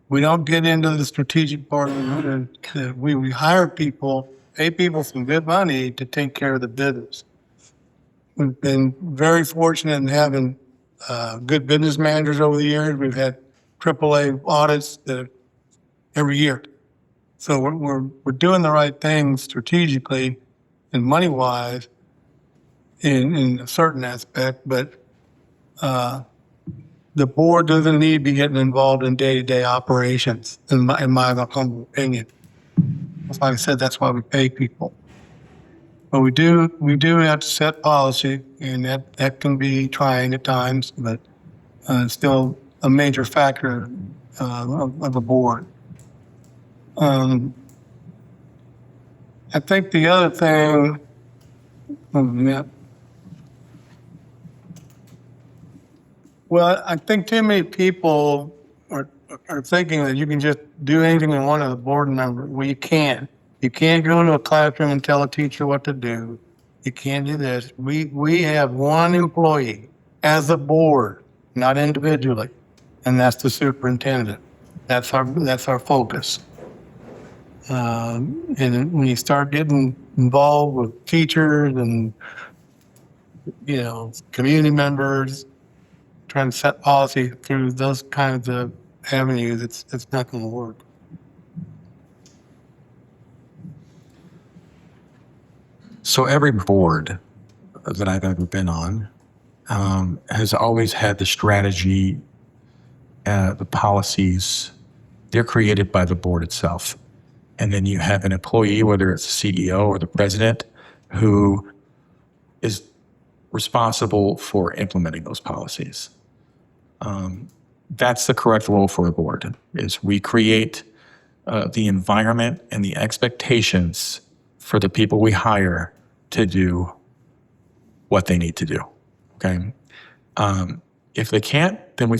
We don't get into the strategic part of it. We hire people, pay people some good money to take care of the business. We've been very fortunate in having good business managers over the years. We've had AAA audits that every year. So we're doing the right things strategically and money-wise in a certain aspect, but the board doesn't need to be getting involved in day-to-day operations, in my humble opinion. Like I said, that's why we pay people. But we do have to set policy, and that can be trying at times, but it's still a major factor of the board. I think the other thing, well, I think too many people are thinking that you can just do anything you want as a board member. Well, you can't. You can't go into a classroom and tell a teacher what to do. You can't do this. We have one employee as a board, not individually, and that's the superintendent. That's our focus. And when you start getting involved with teachers and, community members, trying to set policy through those kinds of avenues, it's not going to work. So every board that I've ever been on has always had the strategy, the policies, they're created by the board itself. And then you have an employee, whether it's the CEO or the president, who is responsible for implementing those policies. That's the correct role for a board, is we create the environment and the expectations for the people we hire to do what they need to do, okay? If they can't, then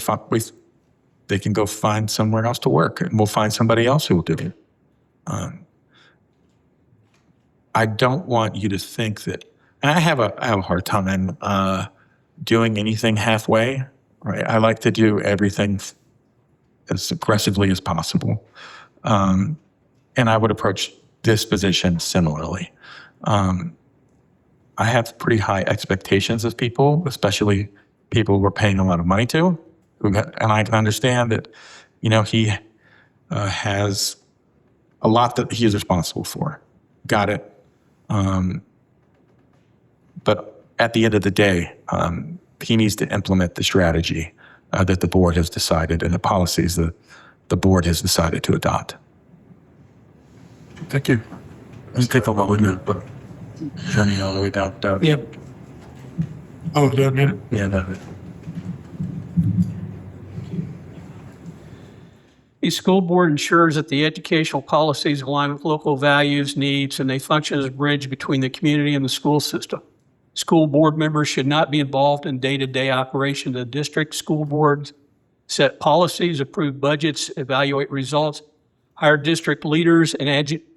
they can go find somewhere else to work, and we'll find somebody else who will do it. I don't want you to think that I have a hard time doing anything halfway. Right, I like to do everything as aggressively as possible, and I would approach this position similarly. I have pretty high expectations of people, especially people we're paying a lot of money to, and I can understand that, he has a lot that he is responsible for. Got it. But at the end of the day, he needs to implement the strategy that the board has decided and the policies that the board has decided to adopt. Thank you. Let's take a look at it, but journey all the way down. Yep. Oh, down here. Yeah, that. The school board ensures that the educational policies align with local values, needs, and they function as a bridge between the community and the school system. School board members should not be involved in day-to-day operation of the district. School boards set policies, approve budgets, evaluate results, hire district leaders, and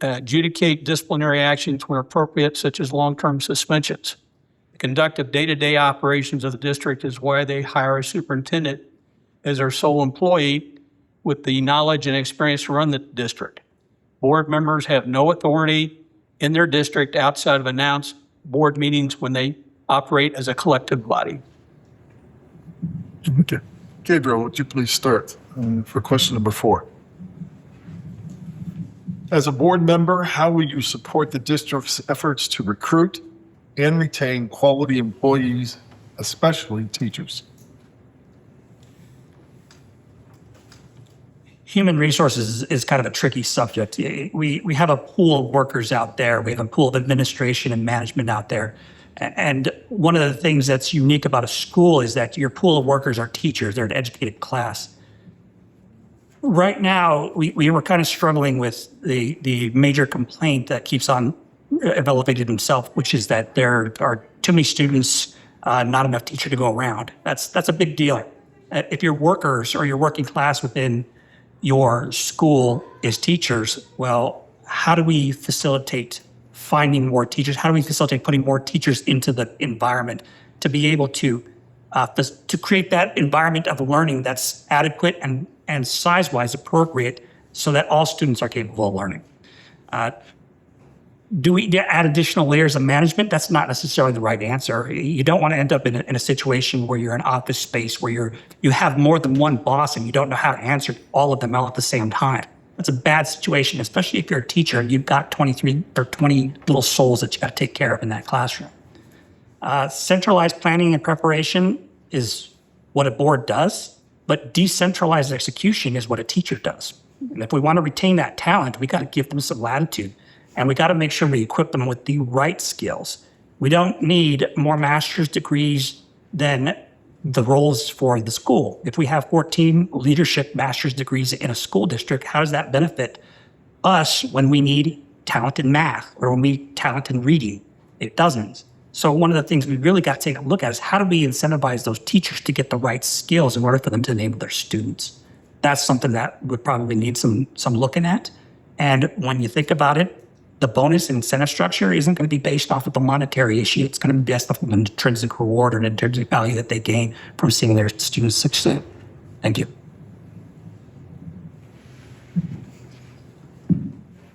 adjudicate disciplinary actions when appropriate, such as long-term suspensions. The conduct of day-to-day operations of the district is why they hire a superintendent as their sole employee with the knowledge and experience to run the district. Board members have no authority in their district outside of announced board meetings when they operate as a collective body. Okay. Gabriel, would you please start for question number 4? As a board member, how will you support the district's efforts to recruit and retain quality employees, especially teachers? Human resources is kind of a tricky subject. We have a pool of workers out there. We have a pool of administration and management out there. And one of the things that's unique about a school is that your pool of workers are teachers. They're an educated class. Right now, we were kind of struggling with the major complaint that keeps on elevating himself, which is that there are too many students, not enough teacher to go around. That's a big deal. If your workers or your working class within your school is teachers, well, how do we facilitate finding more teachers? How do we facilitate putting more teachers into the environment to be able to create that environment of learning that's adequate and size-wise appropriate so that all students are capable of learning? Do we add additional layers of management? That's not necessarily the right answer. You don't want to end up in a situation where you're in office space where you have more than one boss and you don't know how to answer all of them all at the same time. That's a bad situation, especially if you're a teacher and you've got 23 or 20 little souls that you got to take care of in that classroom. Centralized planning and preparation is what a board does, but decentralized execution is what a teacher does. And if we want to retain that talent, we got to give them some latitude. And we got to make sure we equip them with the right skills. We don't need more master's degrees than the roles for the school. If we have 14 leadership master's degrees in a school district, how does that benefit us when we need talent in math or when we need talent in reading? It doesn't. So one of the things we really got to take a look at is how do we incentivize those teachers to get the right skills in order for them to enable their students? That's something that would probably need some looking at. And when you think about it, the bonus and incentive structure isn't going to be based off of the monetary issue. It's going to be based off of an intrinsic reward or an intrinsic value that they gain from seeing their students succeed. Thank you.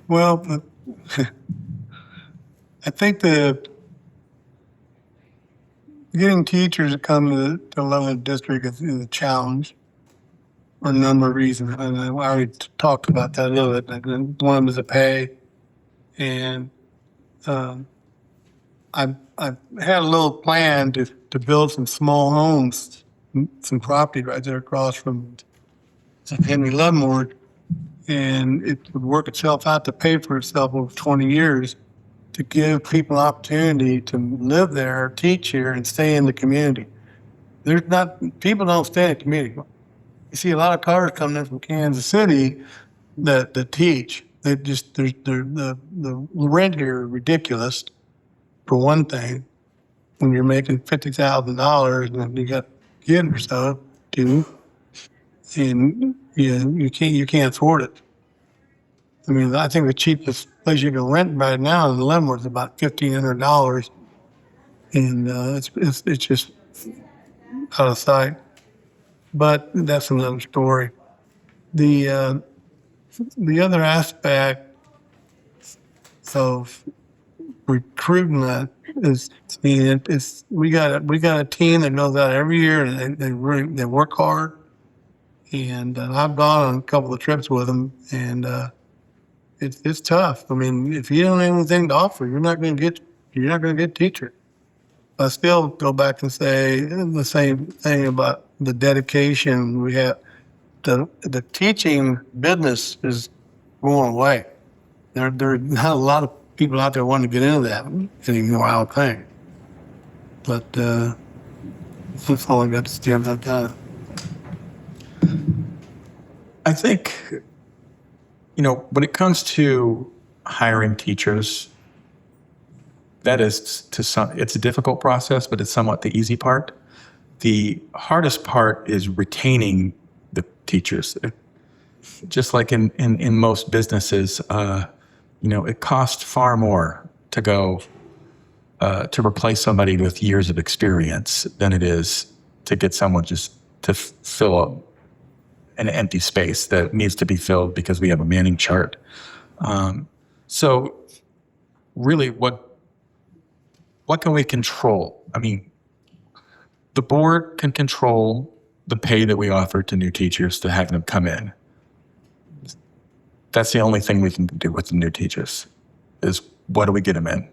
Well, I think getting teachers to come to Leavenworth District is a challenge for a number of reasons. And I already talked about that a little bit. One of them is the pay. And I've had a little plan to build some small homes, some property right there across from Henry Leavenworth, and it would work itself out to pay for itself over 20 years to give people an opportunity to live there, teach here, and stay in the community. People don't stay in the community. You see a lot of cars coming in from Kansas City that teach. The rent here is ridiculous, for one thing. When you're making $50,000 and you got kids or so too, and you can't afford it. I mean, I think the cheapest place you can rent right now in Leavenworth is about $1,500 and it's just out of sight. But that's another story. The other aspect of recruiting that is, we got a team that goes out every year and they work hard. And I've gone on a couple of trips with them, and it's tough. I mean, if you don't have anything to offer, you're not going to get teachers. I still go back and say the same thing about the dedication we have. The teaching business is going away. There are not a lot of people out there wanting to get into that anymore, I don't think. But that's all I got to say about that. I think, when it comes to hiring teachers, that is it's a difficult process, but it's somewhat the easy part. The hardest part is retaining the teachers. Just like in most businesses, it costs far more to go to replace somebody with years of experience than it is to get someone just to fill an empty space that needs to be filled because we have a manning chart. So really, what can we control? I mean, the board can control the pay that we offer to new teachers to have them come in. That's the only thing we can do with the new teachers, is what do we get them in?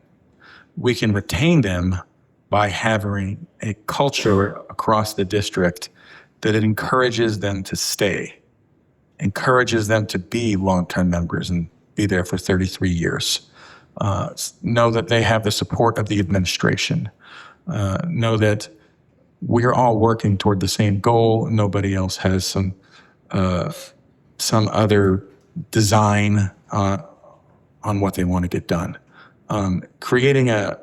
We can retain them by having a culture across the district that it encourages them to stay, encourages them to be long-term members and be there for 33 years. Know that they have the support of the administration. Know that we're all working toward the same goal. Nobody else has some other design on what they want to get done. Creating an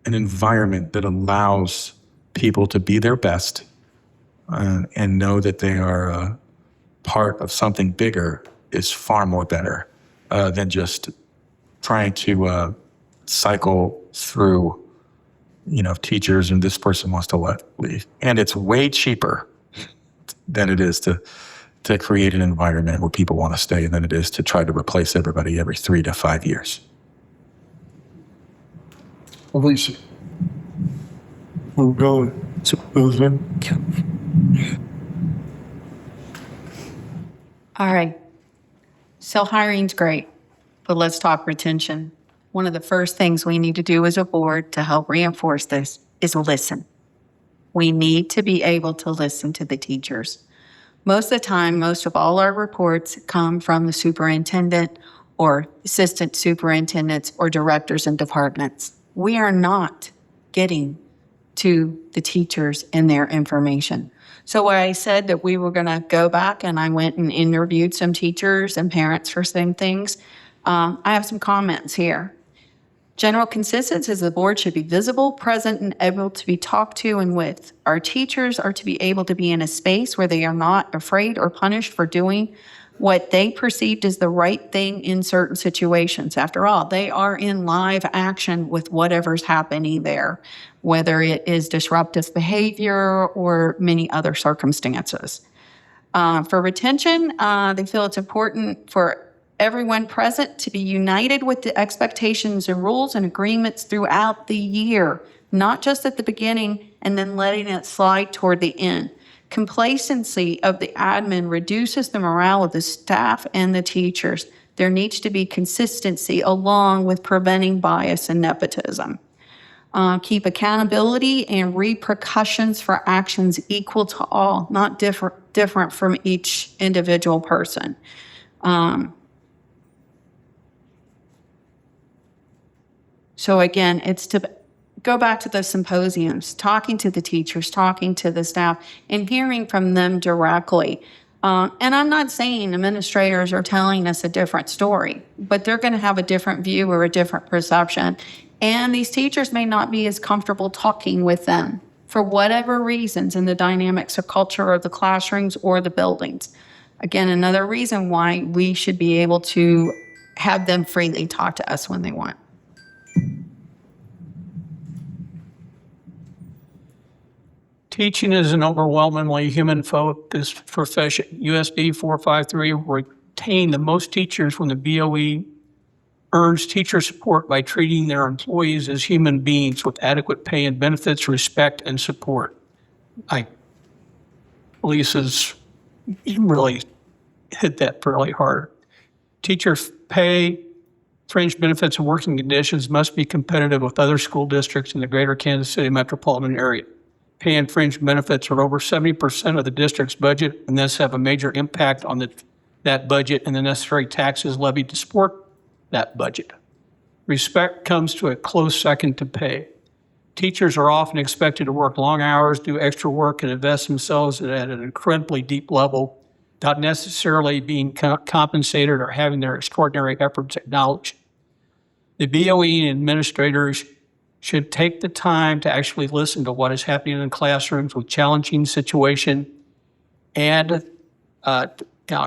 environment that allows people to be their best and know that they are part of something bigger is far more better than just trying to cycle through, teachers and this person wants to leave. And it's way cheaper than it is to create an environment where people want to stay than it is to try to replace everybody every 3 to 5 years. Alisa, we'll go to Bozeman. All right. So hiring's great, but let's talk retention. One of the first things we need to do as a board to help reinforce this is listen. We need to be able to listen to the teachers. Most of the time, most of all our reports come from the superintendent or assistant superintendents or directors in departments. We are not getting to the teachers and their information. So when I said that we were going to go back and I went and interviewed some teachers and parents for some things, I have some comments here. General consensus is the board should be visible, present, and able to be talked to and with. Our teachers are to be able to be in a space where they are not afraid or punished for doing what they perceived as the right thing in certain situations. After all, they are in live action with whatever's happening there, whether it is disruptive behavior or many other circumstances. For retention, they feel it's important for everyone present to be united with the expectations and rules and agreements throughout the year, not just at the beginning and then letting it slide toward the end. Complacency of the admin reduces the morale of the staff and the teachers. There needs to be consistency along with preventing bias and nepotism. Keep accountability and repercussions for actions equal to all, not different from each individual person. So again, it's to go back to the symposiums, talking to the teachers, talking to the staff, and hearing from them directly. And I'm not saying administrators are telling us a different story, but they're going to have a different view or a different perception. And these teachers may not be as comfortable talking with them for whatever reasons in the dynamics of culture of the classrooms or the buildings. Again, another reason why we should be able to have them freely talk to us when they want. Teaching is an overwhelmingly human-focused profession. USD 453 retain the most teachers when the BOE earns teacher support by treating their employees as human beings with adequate pay and benefits, respect, and support. Lisa's really hit that fairly hard. Teacher pay, fringe benefits, and working conditions must be competitive with other school districts in the greater Kansas City metropolitan area. Pay and fringe benefits are over 70% of the district's budget and thus have a major impact on that budget and the necessary taxes levied to support that budget. Respect comes to a close second to pay. Teachers are often expected to work long hours, do extra work, and invest themselves at an incredibly deep level, not necessarily being compensated or having their extraordinary efforts acknowledged. The BOE and administrators should take the time to actually listen to what is happening in classrooms with challenging situation and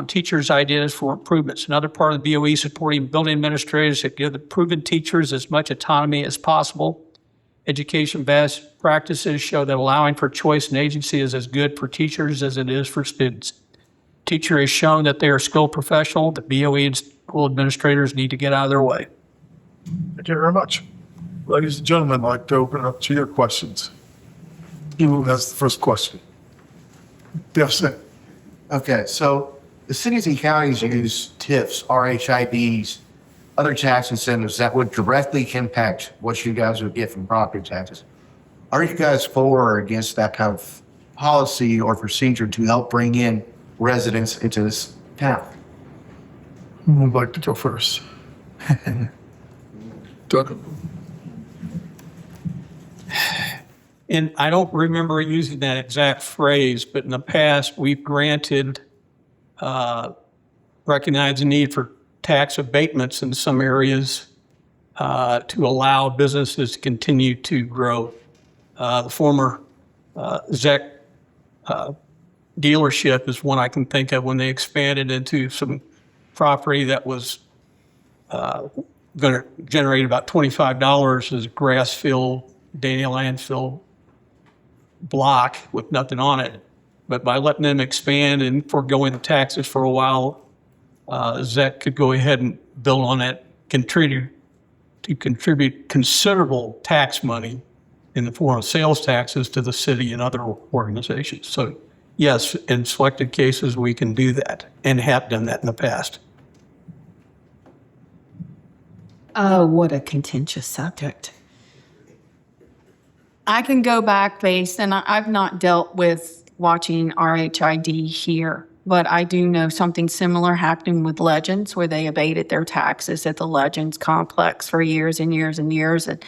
teachers' ideas for improvements. Another part of the BOE is supporting building administrators that give the proven teachers as much autonomy as possible. Education best practices show that allowing for choice and agency is as good for teachers as it is for students. Teacher has shown that they are skilled professional. The BOE and school administrators need to get out of their way. Thank you very much. Ladies and gentlemen, I'd like to open up to your questions. That's the first question. Yes, sir. Okay, so the cities and counties use TIFs, RHIDs, other tax incentives that would directly impact what you guys would get from property taxes. Are you guys for or against that kind of policy or procedure to help bring in residents into this town? Who would like to go first? Doug? And I don't remember using that exact phrase, but in the past, we've granted, recognized the need for tax abatements in some areas to allow businesses to continue to grow. The former ZEC dealership is one I can think of when they expanded into some property that was going to generate about $25 as a grass-filled, dandelion-filled block with nothing on it. But by letting them expand and foregoing the taxes for a while, ZEC could go ahead and build on that, contribute considerable tax money in the form of sales taxes to the city and other organizations. So yes, in selected cases, we can do that and have done that in the past. Oh, what a contentious subject. I can go back and I've not dealt with watching RHID here, but I do know something similar happened with Legends, where they abated their taxes at the Legends complex for years and years and years, and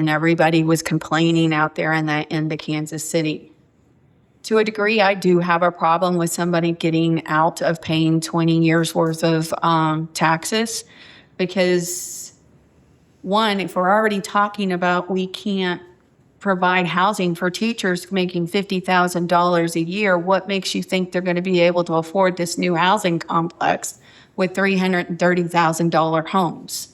everybody was complaining out there in the Kansas City. To a degree, I do have a problem with somebody getting out of paying 20 years worth of taxes, because one, if we're already talking about we can't provide housing for teachers making $50,000 a year, what makes you think they're going to be able to afford this new housing complex with $330,000 homes?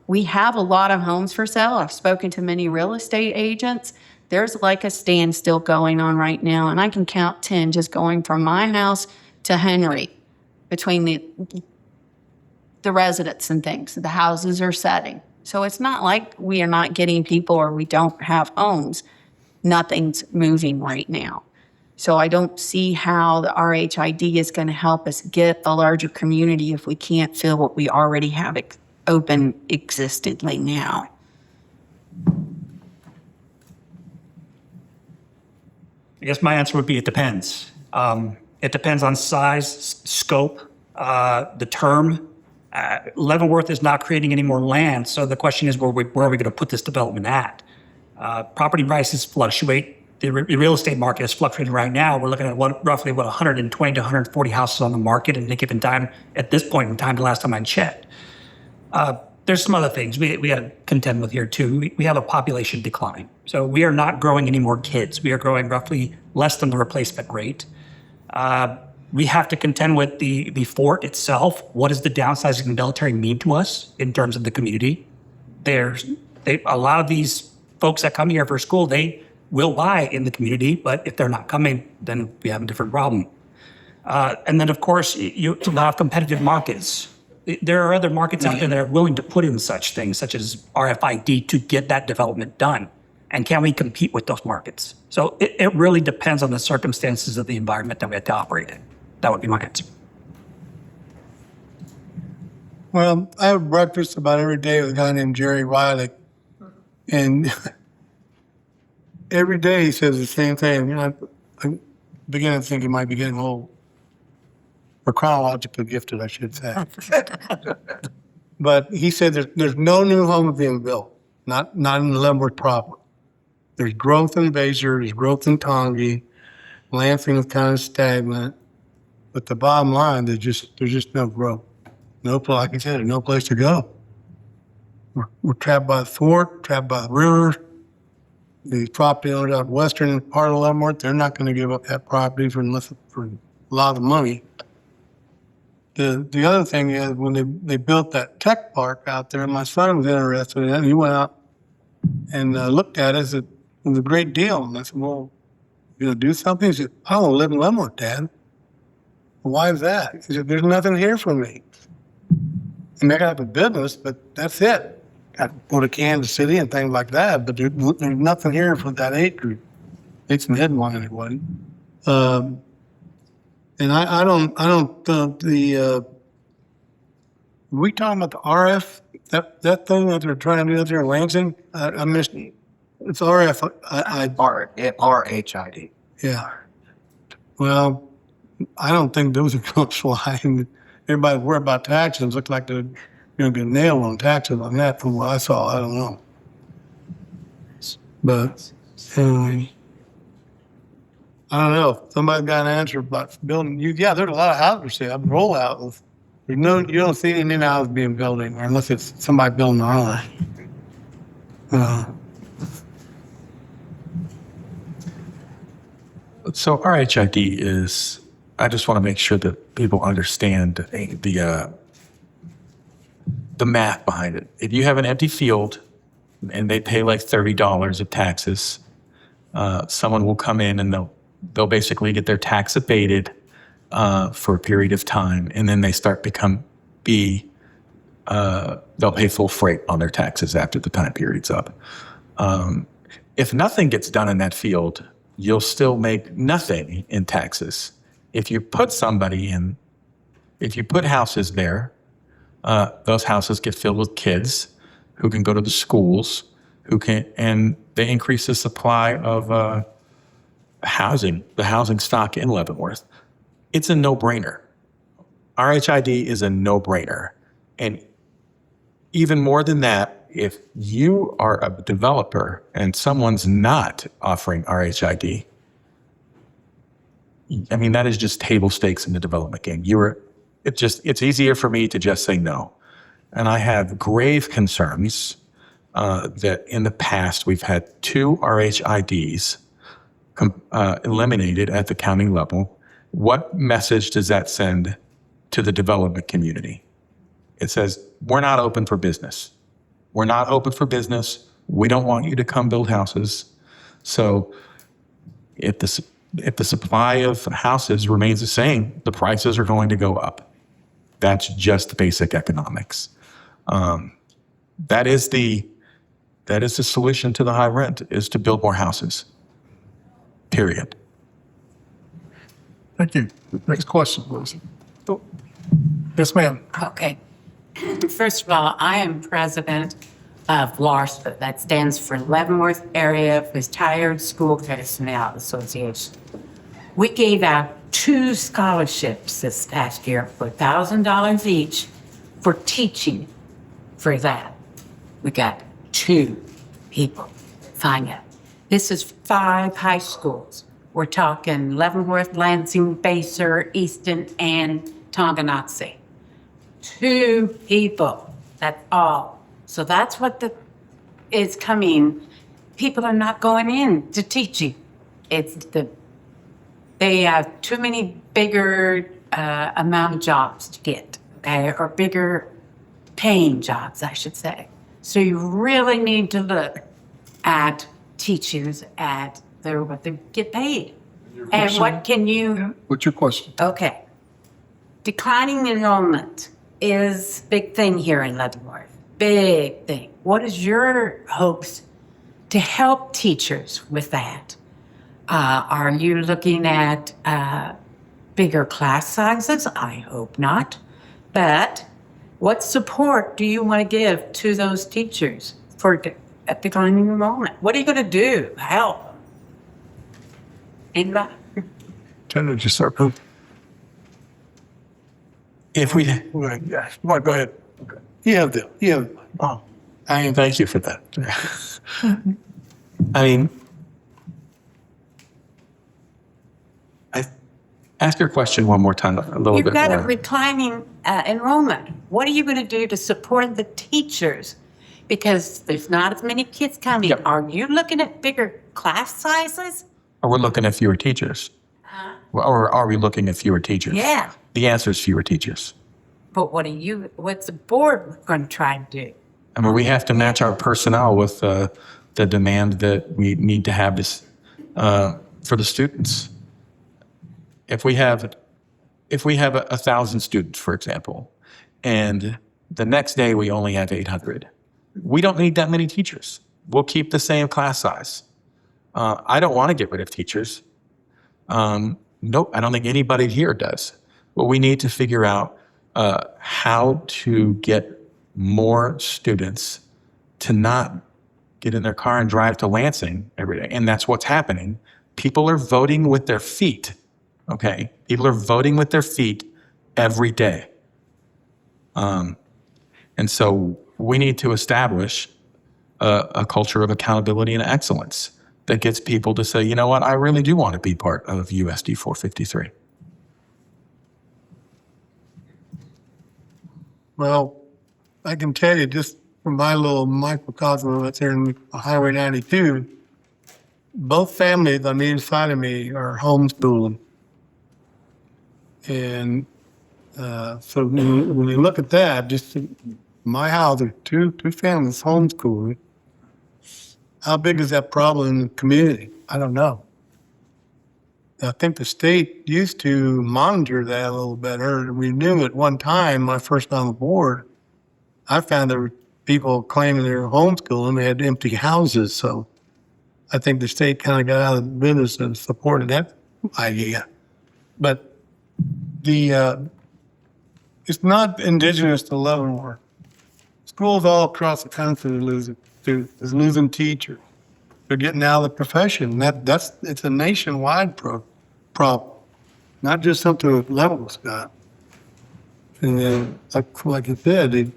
We have a lot of homes for sale. I've spoken to many real estate agents. There's like a standstill going on right now, and I can count 10 just going from my house to Henry between the residents and things. The houses are setting. So it's not like we are not getting people or we don't have homes. Nothing's moving right now. So I don't see how the RHID is going to help us get a larger community if we can't fill what we already have open existently now. I guess my answer would be it depends. It depends on size, scope, the term. Leavenworth is not creating any more land, so the question is, where are we going to put this development at? Property prices fluctuate. The real estate market is fluctuating right now. We're looking at roughly 120 to 140 houses on the market at any given time. At this point in time, the last time I checked, there's some other things we got to contend with here too. We have a population decline, so we are not growing any more kids. We are growing roughly less than the replacement rate. We have to contend with the fort itself. What does the downsizing of the military mean to us in terms of the community? A lot of these folks that come here for school, they will buy in the community, but if they're not coming, then we have a different problem. And then, of course, you have competitive markets. There are other markets out there that are willing to put in such things, such as RFID, to get that development done. And can we compete with those markets? So it really depends on the circumstances of the environment that we have to operate in. That would be my answer. Well, I have breakfast about every day with a guy named Jerry Riley. And every day he says the same thing. You know, I begin to think he might be getting old. Or chronologically gifted, I should say. But he said there's no new homes being built, not in the Leavenworth proper. There's growth in Basel, there's growth in Tongi. Lansing is kind of stagnant. But the bottom line, there's just no growth. Like I said, there's no place to go. We're trapped by the fort, trapped by the river. The property owners out western part of Leavenworth, they're not going to give up that property for a lot of money. The other thing is when they built that tech park out there, my son was interested in it. And he went out and looked at it. It was a great deal. And I said, well, you going to do something? He said, I want to live in Leavenworth, Dad. Why is that? He said, there's nothing here for me. And they got a business, but that's it. Got to go to Kansas City and things like that, but there's nothing here for that age group. It's in Headline anyway. And I don't we talking about the RF, that thing that they're trying to do out there in Lansing? I missed it. It's RF. RHID. Yeah. Well, I don't think those are going to fly. Everybody worry about taxes. Looks like they're going to get nailed on taxes on that from what I saw. I don't know. But I don't know. Somebody got an answer about building. There's a lot of houses here. I've rolled out. You don't see any new houses being built anymore unless it's somebody building their own. So RHID is, I just want to make sure that people understand the math behind it. If you have an empty field and they pay like $30 of taxes, someone will come in and they'll basically get their tax abated for a period of time, and then they start become B. They'll pay full freight on their taxes after the time period's up. If nothing gets done in that field, you'll still make nothing in taxes. If you put somebody in, if you put houses there, those houses get filled with kids who can go to the schools, and they increase the supply of housing, the housing stock in Leavenworth. It's a no-brainer. RHID is a no-brainer. And even more than that, if you are a developer and someone's not offering RHID, I mean, that is just table stakes in the development game. It's easier for me to just say no. And I have grave concerns that in the past we've had 2 RHIDs eliminated at the county level. What message does that send to the development community? It says, we're not open for business. We're not open for business. We don't want you to come build houses. So if the supply of houses remains the same, the prices are going to go up. That's just basic economics. That is the solution to the high rent, is to build more houses. Period. Thank you. Next question, please. Yes, ma'am. Okay. First of all, I am president of LARSPA. That stands for Leavenworth Area Retired School Personnel Association. We gave out 2 scholarships this past year for $1,000 each for teaching for that. We got 2 people sign up. This is 5 high schools. We're talking Leavenworth, Lansing, Basel, Easton, and Tonganoxie. 2 people, that's all. So that's what is coming. People are not going into teaching. They have too many bigger amount of jobs to get, okay, or bigger paying jobs, I should say. So you really need to look at teachers at what they get paid? And what can you, What's your question? okay. Declining enrollment is big thing here in Leavenworth. Big thing. What is your hopes to help teachers with that? Are you looking at bigger class sizes? I hope not. But what support do you want to give to those teachers for declining enrollment? What are you going to do? Help? Anybody? Tender, just start. If we, Yeah, go ahead. oh, thank you for that. I mean, ask your question one more time, a little You've bit got a more. declining enrollment. What are you going to do to support the teachers? Because there's not as many kids coming. Yep. Are you looking at bigger class sizes? Or we're looking at fewer teachers. Or are we looking at fewer teachers? Yeah. The answer is fewer teachers. But what's the board going to try and do? I mean, we have to match our personnel with the demand that we need to have this for the students. If we have 1,000 students, for example, and the next day we only have 800, we don't need that many teachers. We'll keep the same class size. I don't want to get rid of teachers. Nope, I don't think anybody here does. But we need to figure out how to get more students to not get in their car and drive to Lansing every day. And that's what's happening. People are voting with their feet, okay? People are voting with their feet every day. And so we need to establish a culture of accountability and excellence that gets people to say, you know what, I really do want to be part of USD 453. Well, I can tell you just from my little microcosm that's here in Highway 92, both families on either side of me are homeschooling. And so when you look at that, just my house, are two families homeschooling. How big is that problem in the community? I don't know. I think the state used to monitor that a little better. We knew at one time, my first on the board, I found there were people claiming they were homeschooling, they had empty houses. So I think the state kind of got out of the business and supported that idea. But it's not indigenous to Leavenworth. Schools all across the country are losing students, is losing teachers. They're getting out of the profession. It's a nationwide problem, not just something that Leavenworth's got. And then, like you said,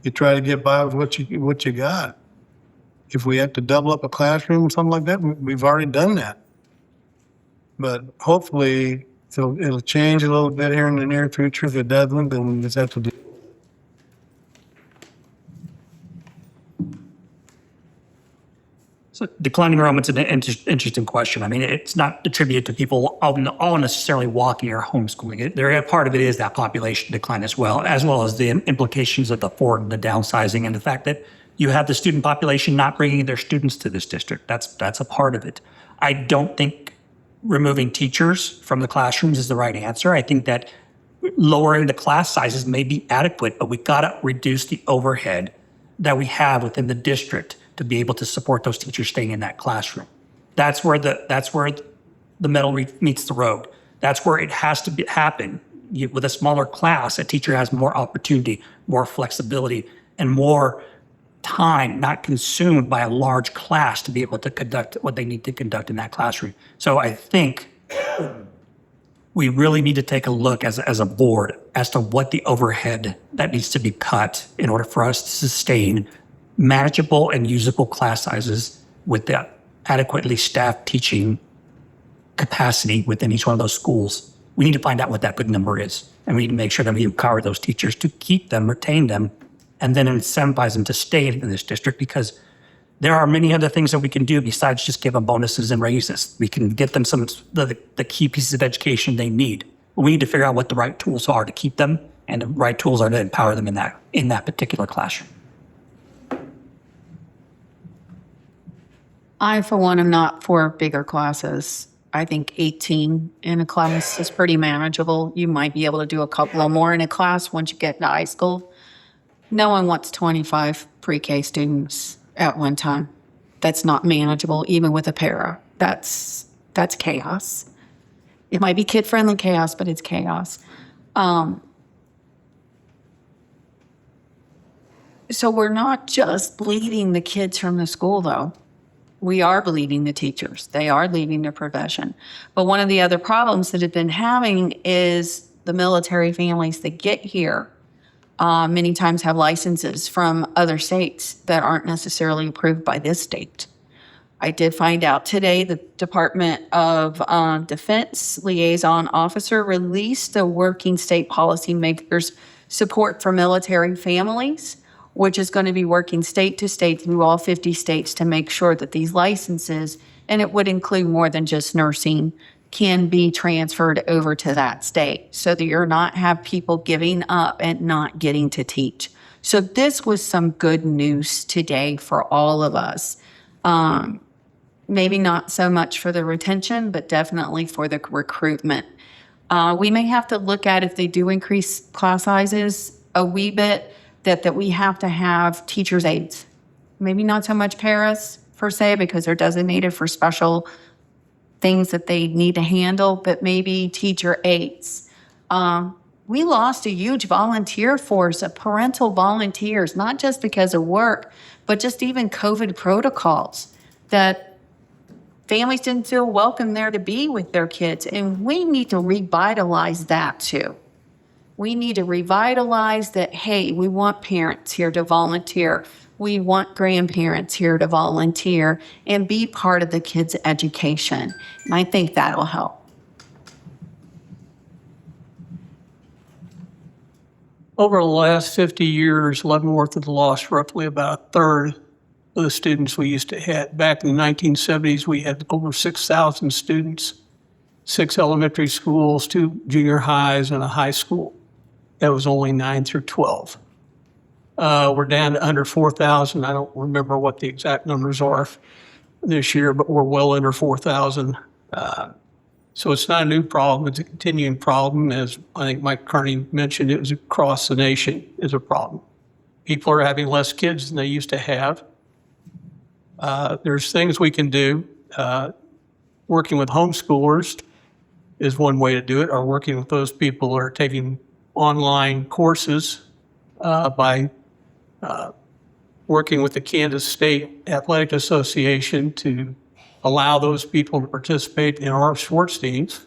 you try to get by with what you got. If we have to double up a classroom or something like that, we've already done that. But hopefully, it'll change a little bit here in the near future. If it doesn't, then we just have to do. So declining enrollment's an interesting question. I mean, it's not attributed to people all necessarily walking or homeschooling. Part of it is that population decline as well as the implications of the forward and the downsizing and the fact that you have the student population not bringing their students to this district. That's a part of it. I don't think removing teachers from the classrooms is the right answer. I think that lowering the class sizes may be adequate, but we got to reduce the overhead that we have within the district to be able to support those teachers staying in that classroom. That's where the metal meets the road. That's where it has to happen. With a smaller class, a teacher has more opportunity, more flexibility, and more time not consumed by a large class to be able to conduct what they need to conduct in that classroom. So I think we really need to take a look as a board as to what the overhead that needs to be cut in order for us to sustain manageable and usable class sizes with the adequately staffed teaching capacity within each one of those schools. We need to find out what that good number is. And we need to make sure that we empower those teachers to keep them, retain them, and then incentivize them to stay in this district, because there are many other things that we can do besides just give them bonuses and raises. We can get them some of the key pieces of education they need. We need to figure out what the right tools are to keep them, and the right tools are to empower them in that particular classroom. I, for one, am not for bigger classes. I think 18 in a class is pretty manageable. You might be able to do a couple of more in a class once you get to high school. No one wants 25 pre-K students at one time. That's not manageable, even with a para. That's chaos. It might be kid-friendly chaos, but it's chaos. So we're not just bleeding the kids from the school, though. We are bleeding the teachers. They are leaving their profession. But one of the other problems that have been having is the military families that get here many times have licenses from other states that aren't necessarily approved by this state. I did find out today the Department of Defense liaison officer released the working state policymakers support for military families, which is going to be working state to state through all 50 states to make sure that these licenses, and it would include more than just nursing, can be transferred over to that state so that you're not have people giving up and not getting to teach. So this was some good news today for all of us. Maybe not so much for the retention, but definitely for the recruitment. We may have to look at if they do increase class sizes a wee bit, that we have to have teachers' aides. Maybe not so much paras per se, because they're designated for special things that they need to handle, but maybe teacher aides. We lost a huge volunteer force of parental volunteers, not just because of work, but just even COVID protocols that families didn't feel welcome there to be with their kids. And we need to revitalize that too. We need to revitalize that, hey, we want parents here to volunteer. We want grandparents here to volunteer and be part of the kids' education. And I think that'll help. Over the last 50 years, Leavenworth has lost roughly about a third of the students we used to have. Back in the 1970s, we had over 6,000 students, 6 elementary schools, 2 junior highs, and a high school. That was only 9 through 12. We're down to under 4,000. I don't remember what the exact numbers are this year, but we're well under 4,000. So it's not a new problem. It's a continuing problem. As I think Mike Carney mentioned, it was across the nation is a problem. People are having less kids than they used to have. There's things we can do. Working with homeschoolers is one way to do it, or working with those people who are taking online courses by working with the Kansas State Athletic Association to allow those people to participate in our sports teams,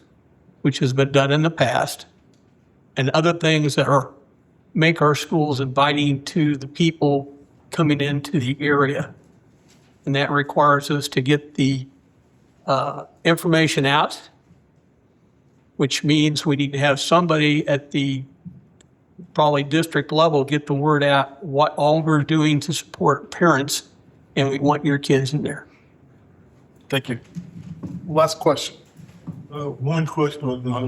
which has been done in the past, and other things that make our schools inviting to the people coming into the area. And that requires us to get the information out, which means we need to have somebody at the probably district level get the word out what all we're doing to support parents, and we want your kids in there. Thank you. Last question. One question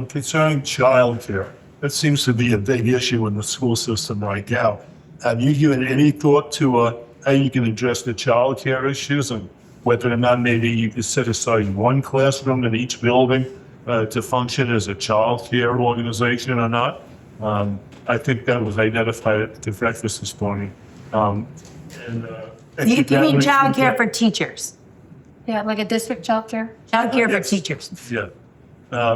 concerning childcare. That seems to be a big issue in the school system right now. Have you given any thought to how you can address the childcare issues, and whether or not maybe you could set aside one classroom in each building to function as a childcare organization or not? I think that was identified at the breakfast this morning. You mean childcare for teachers? Yeah, like a district childcare? Childcare for Yes. teachers. Yeah.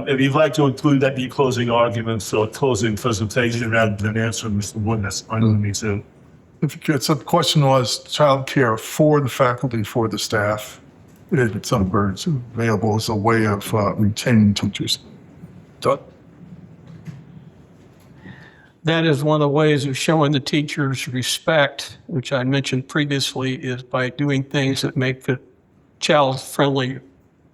If you'd like to include that in your closing arguments or closing presentation rather than answering Mr. Wood, that's fine with me too. If you could, so the question was childcare for the faculty, for the staff. It's some birds available as a way of retaining teachers. Doug? That is one of the ways of showing the teachers respect, which I mentioned previously, is by doing things that make it child-friendly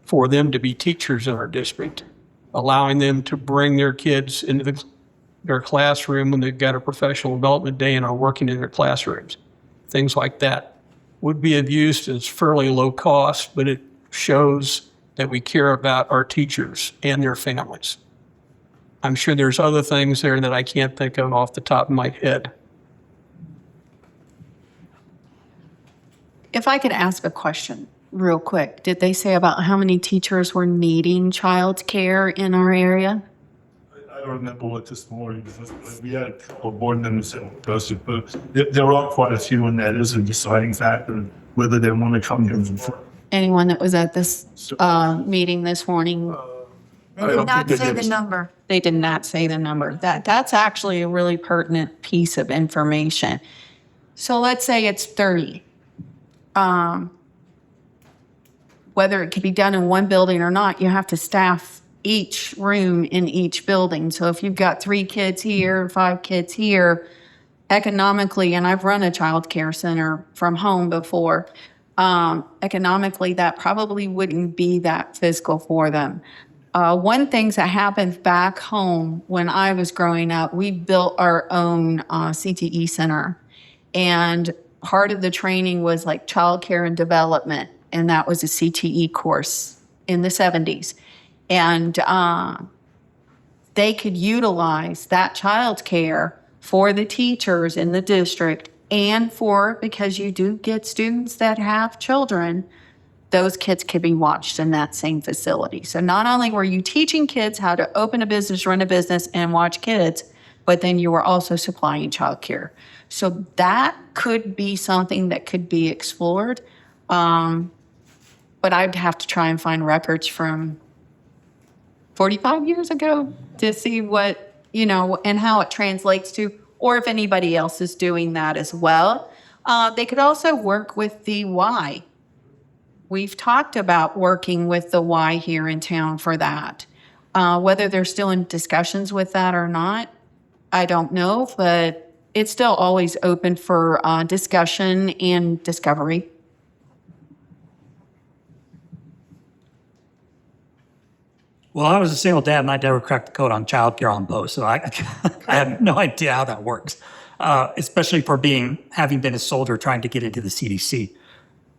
for them to be teachers in our district, allowing them to bring their kids into their classroom when they've got a professional development day and are working in their classrooms. Things like that would be of use. It's fairly low cost, but it shows that we care about our teachers and their families. I'm sure there's other things there that I can't think of off the top of my head. If I could ask a question, real quick, did they say about how many teachers were needing childcare in our area? I don't remember what this morning, we had a couple of board members that were posted, but there are quite a few, and that is a deciding factor whether they want to come here. Anyone that was at this meeting this morning? I don't Not think say it the is. number. They did not say the number. That's actually a really pertinent piece of information. So let's say it's 30. Whether it could be done in one building or not, you have to staff each room in each building. So if you've got 3 kids here, 5 kids here, economically, and I've run a child care center from home before, economically, that probably wouldn't be that fiscal for them. One thing that happened back home when I was growing up, we built our own CTE center. And part of the training was like child care and development. And that was a CTE course in the 70s. And they could utilize that child care for the teachers in the district and because you do get students that have children, those kids could be watched in that same facility. So not only were you teaching kids how to open a business, run a business, and watch kids, but then you were also supplying childcare. So that could be something that could be explored. But I'd have to try and find records from 45 years ago to see what, and how it translates to, or if anybody else is doing that as well. They could also work with the Y. We've talked about working with the Y here in town for that. Whether they're still in discussions with that or not, I don't know, but it's still always open for discussion and discovery. Well, I was a single dad and I never cracked the code on childcare on both, so I have no idea how that works, especially for having been a soldier trying to get into the CDC.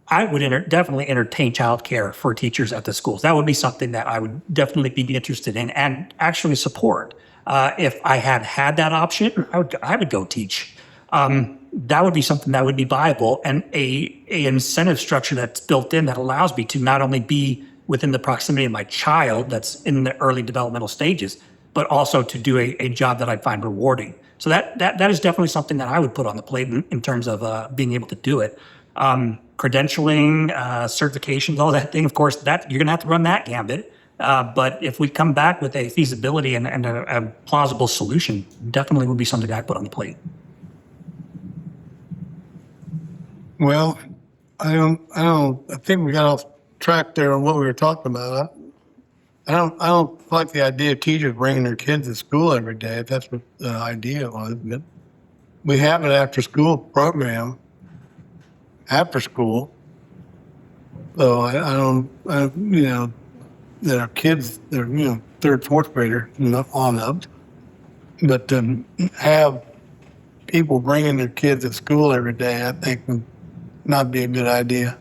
I would definitely entertain childcare for teachers at the schools. That would be something that I would definitely be interested in and actually support. If I had that option, I would go teach. That would be something that would be viable, and a incentive structure that's built in that allows me to not only be within the proximity of my child that's in the early developmental stages, but also to do a job that I find rewarding. So that is definitely something that I would put on the plate in terms of being able to do it. Credentialing, certifications, all that thing, of course, that you're going to have to run that gambit. But if we come back with a feasibility and a plausible solution, definitely would be something I put on the plate. Well, I think we got off track there on what we were talking about. I don't like the idea of teachers bringing their kids to school every day, if that's what the idea was. But we have an after-school program after school. So that our kids, they're, 3rd, 4th grader on up. But to have people bringing their kids to school every day, I think would not be a good idea.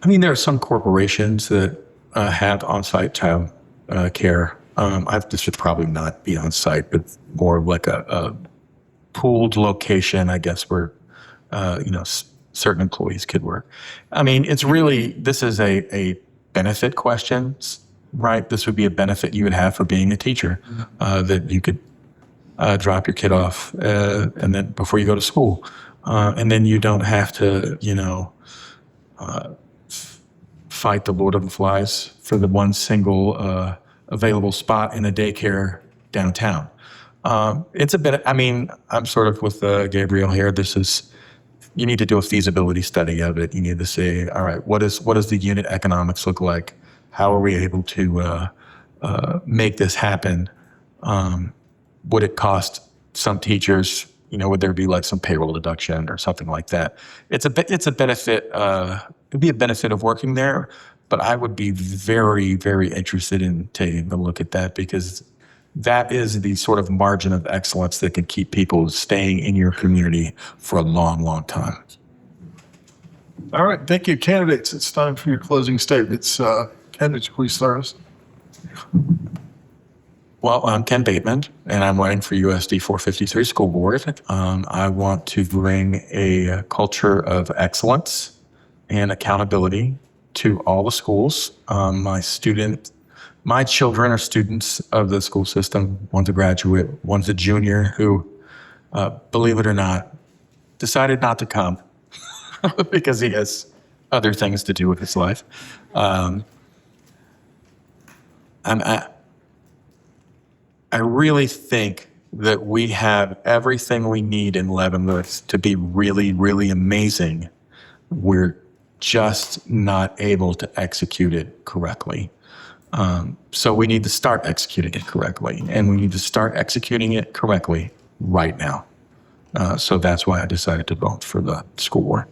I mean, there are some corporations that have on-site child care. This should probably not be on-site, but more of like a pooled location, I guess, where certain employees could work. I mean, this is a benefit question, right? This would be a benefit you would have for being a teacher, that you could drop your kid off and then before you go to school, and then you don't have to, fight the Lord of the Flies for the one single available spot in a daycare downtown. It's a bit, I'm sort of with Gabriel here. You need to do a feasibility study of it. You need to say, all right, what does the unit economics look like? How are we able to make this happen? Would it cost some teachers, would there be like some payroll deduction or something like that? It's a benefit, it'd be a benefit of working there, but I would be very, very interested in taking a look at that, because that is the sort of margin of excellence that can keep people staying in your community for a long, long time. All right, thank you, candidates. It's time for your closing statements. Candidates, please start us. Well, I'm Ken Bateman, and I'm running for USD 453 School Board. I want to bring a culture of excellence and accountability to all the schools. My children are students of the school system. One's a graduate, one's a junior who, believe it or not, decided not to come because he has other things to do with his life. I really think that we have everything we need in Leavenworth to be really, really amazing. We're just not able to execute it correctly. So we need to start executing it correctly, and we need to start executing it correctly right now. So that's why I decided to vote for the school board.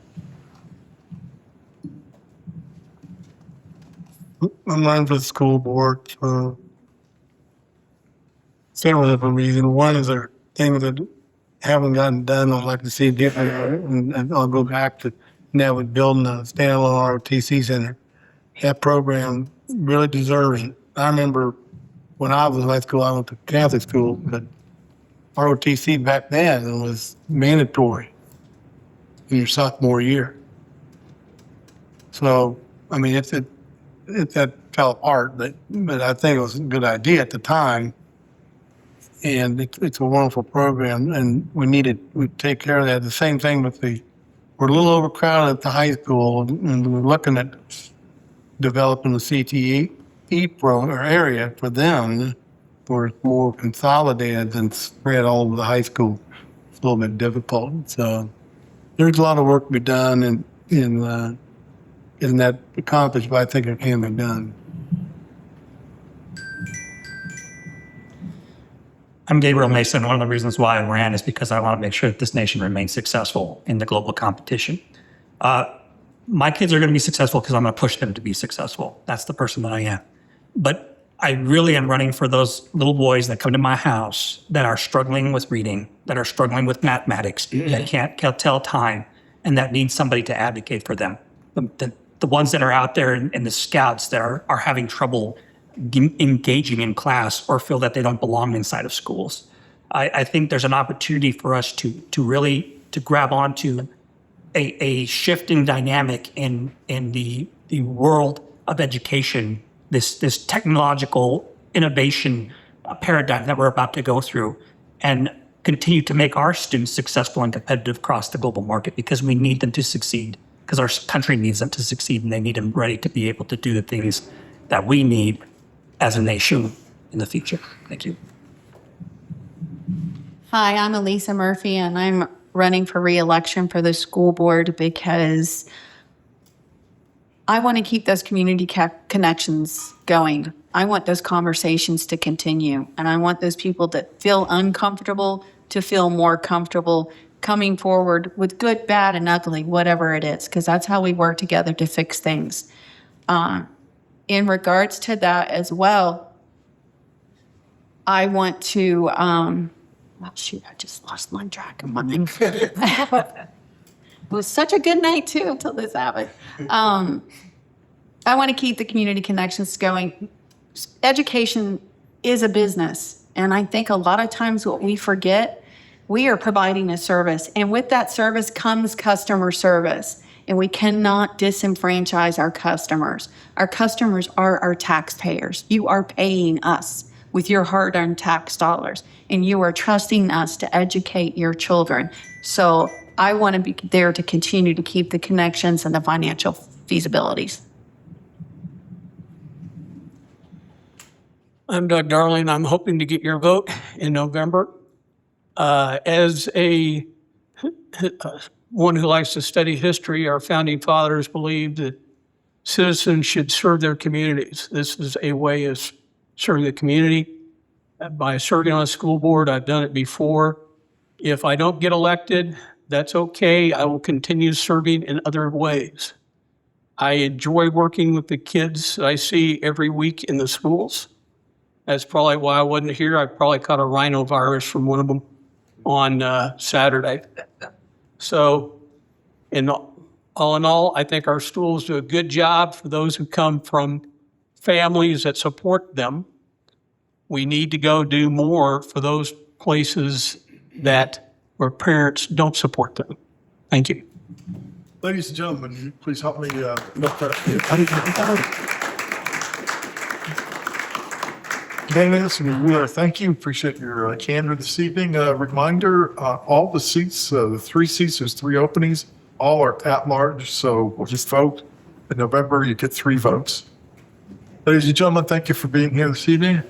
I'm running for the school board for several different reasons. One is there are things that haven't gotten done I'd like to see different, and I'll go back to that with building a standalone ROTC center. That program really deserving. I remember when I was in high school, I went to Catholic school, but ROTC back then was mandatory in your sophomore year. So, I mean, that fell apart, but I think it was a good idea at the time. And it's a wonderful program, and we take care of that. The same thing with we're a little overcrowded at the high school, and we're looking at developing the CTE area for them, where it's more consolidated than spread all over the high school. It's a little bit difficult. So there's a lot of work to be done, and isn't that accomplished, but I think it can be done. I'm Gabriel Mesa, and one of the reasons why I ran is because I want to make sure that this nation remains successful in the global competition. My kids are going to be successful because I'm going to push them to be successful. That's the person that I am. But I really am running for those little boys that come to my house that are struggling with reading, that are struggling with mathematics, that can't tell time, and that need somebody to advocate for them. The ones that are out there in the scouts that are having trouble engaging in class or feel that they don't belong inside of schools. I think there's an opportunity for us to really grab onto a shifting dynamic in the world of education, this technological innovation paradigm that we're about to go through, and continue to make our students successful and competitive across the global market, because we need them to succeed, because our country needs them to succeed, and they need them ready to be able to do the things that we need as a nation in the future. Thank you. Hi, I'm Alisa Murphy, and I'm running for re-election for the school board because I want to keep those community connections going. I want those conversations to continue, and I want those people that feel uncomfortable to feel more comfortable coming forward with good, bad, and ugly, whatever it is, because that's how we work together to fix things. In regards to that as well, I want to, oh shoot, I just lost my track of mine. It was such a good night too until this happened. I want to keep the community connections going. Education is a business, and I think a lot of times what we forget, we are providing a service, and with that service comes customer service. And we cannot disenfranchise our customers. Our customers are our taxpayers. You are paying us with your hard-earned tax dollars, and you are trusting us to educate your children. So I want to be there to continue to keep the connections and the financial feasibilities. I'm Doug Darling. I'm hoping to get your vote in November. As one who likes to study history, our founding fathers believed that citizens should serve their communities. This is a way of serving the community. By serving on a school board, I've done it before. If I don't get elected, that's okay. I will continue serving in other ways. I enjoy working with the kids I see every week in the schools. That's probably why I wasn't here. I probably caught a rhinovirus from one of them on Saturday. So all in all, I think our schools do a good job for those who come from families that support them. we need to go do more for those places that where parents don't support them. Thank you. Ladies and gentlemen, please help me. Candidates, we thank you. Appreciate your candor this evening. Reminder, all the seats, the 3 seats, there's 3 openings, all are at large. So we'll just vote. In November, you get 3 votes. Ladies and gentlemen, thank you for being here this evening.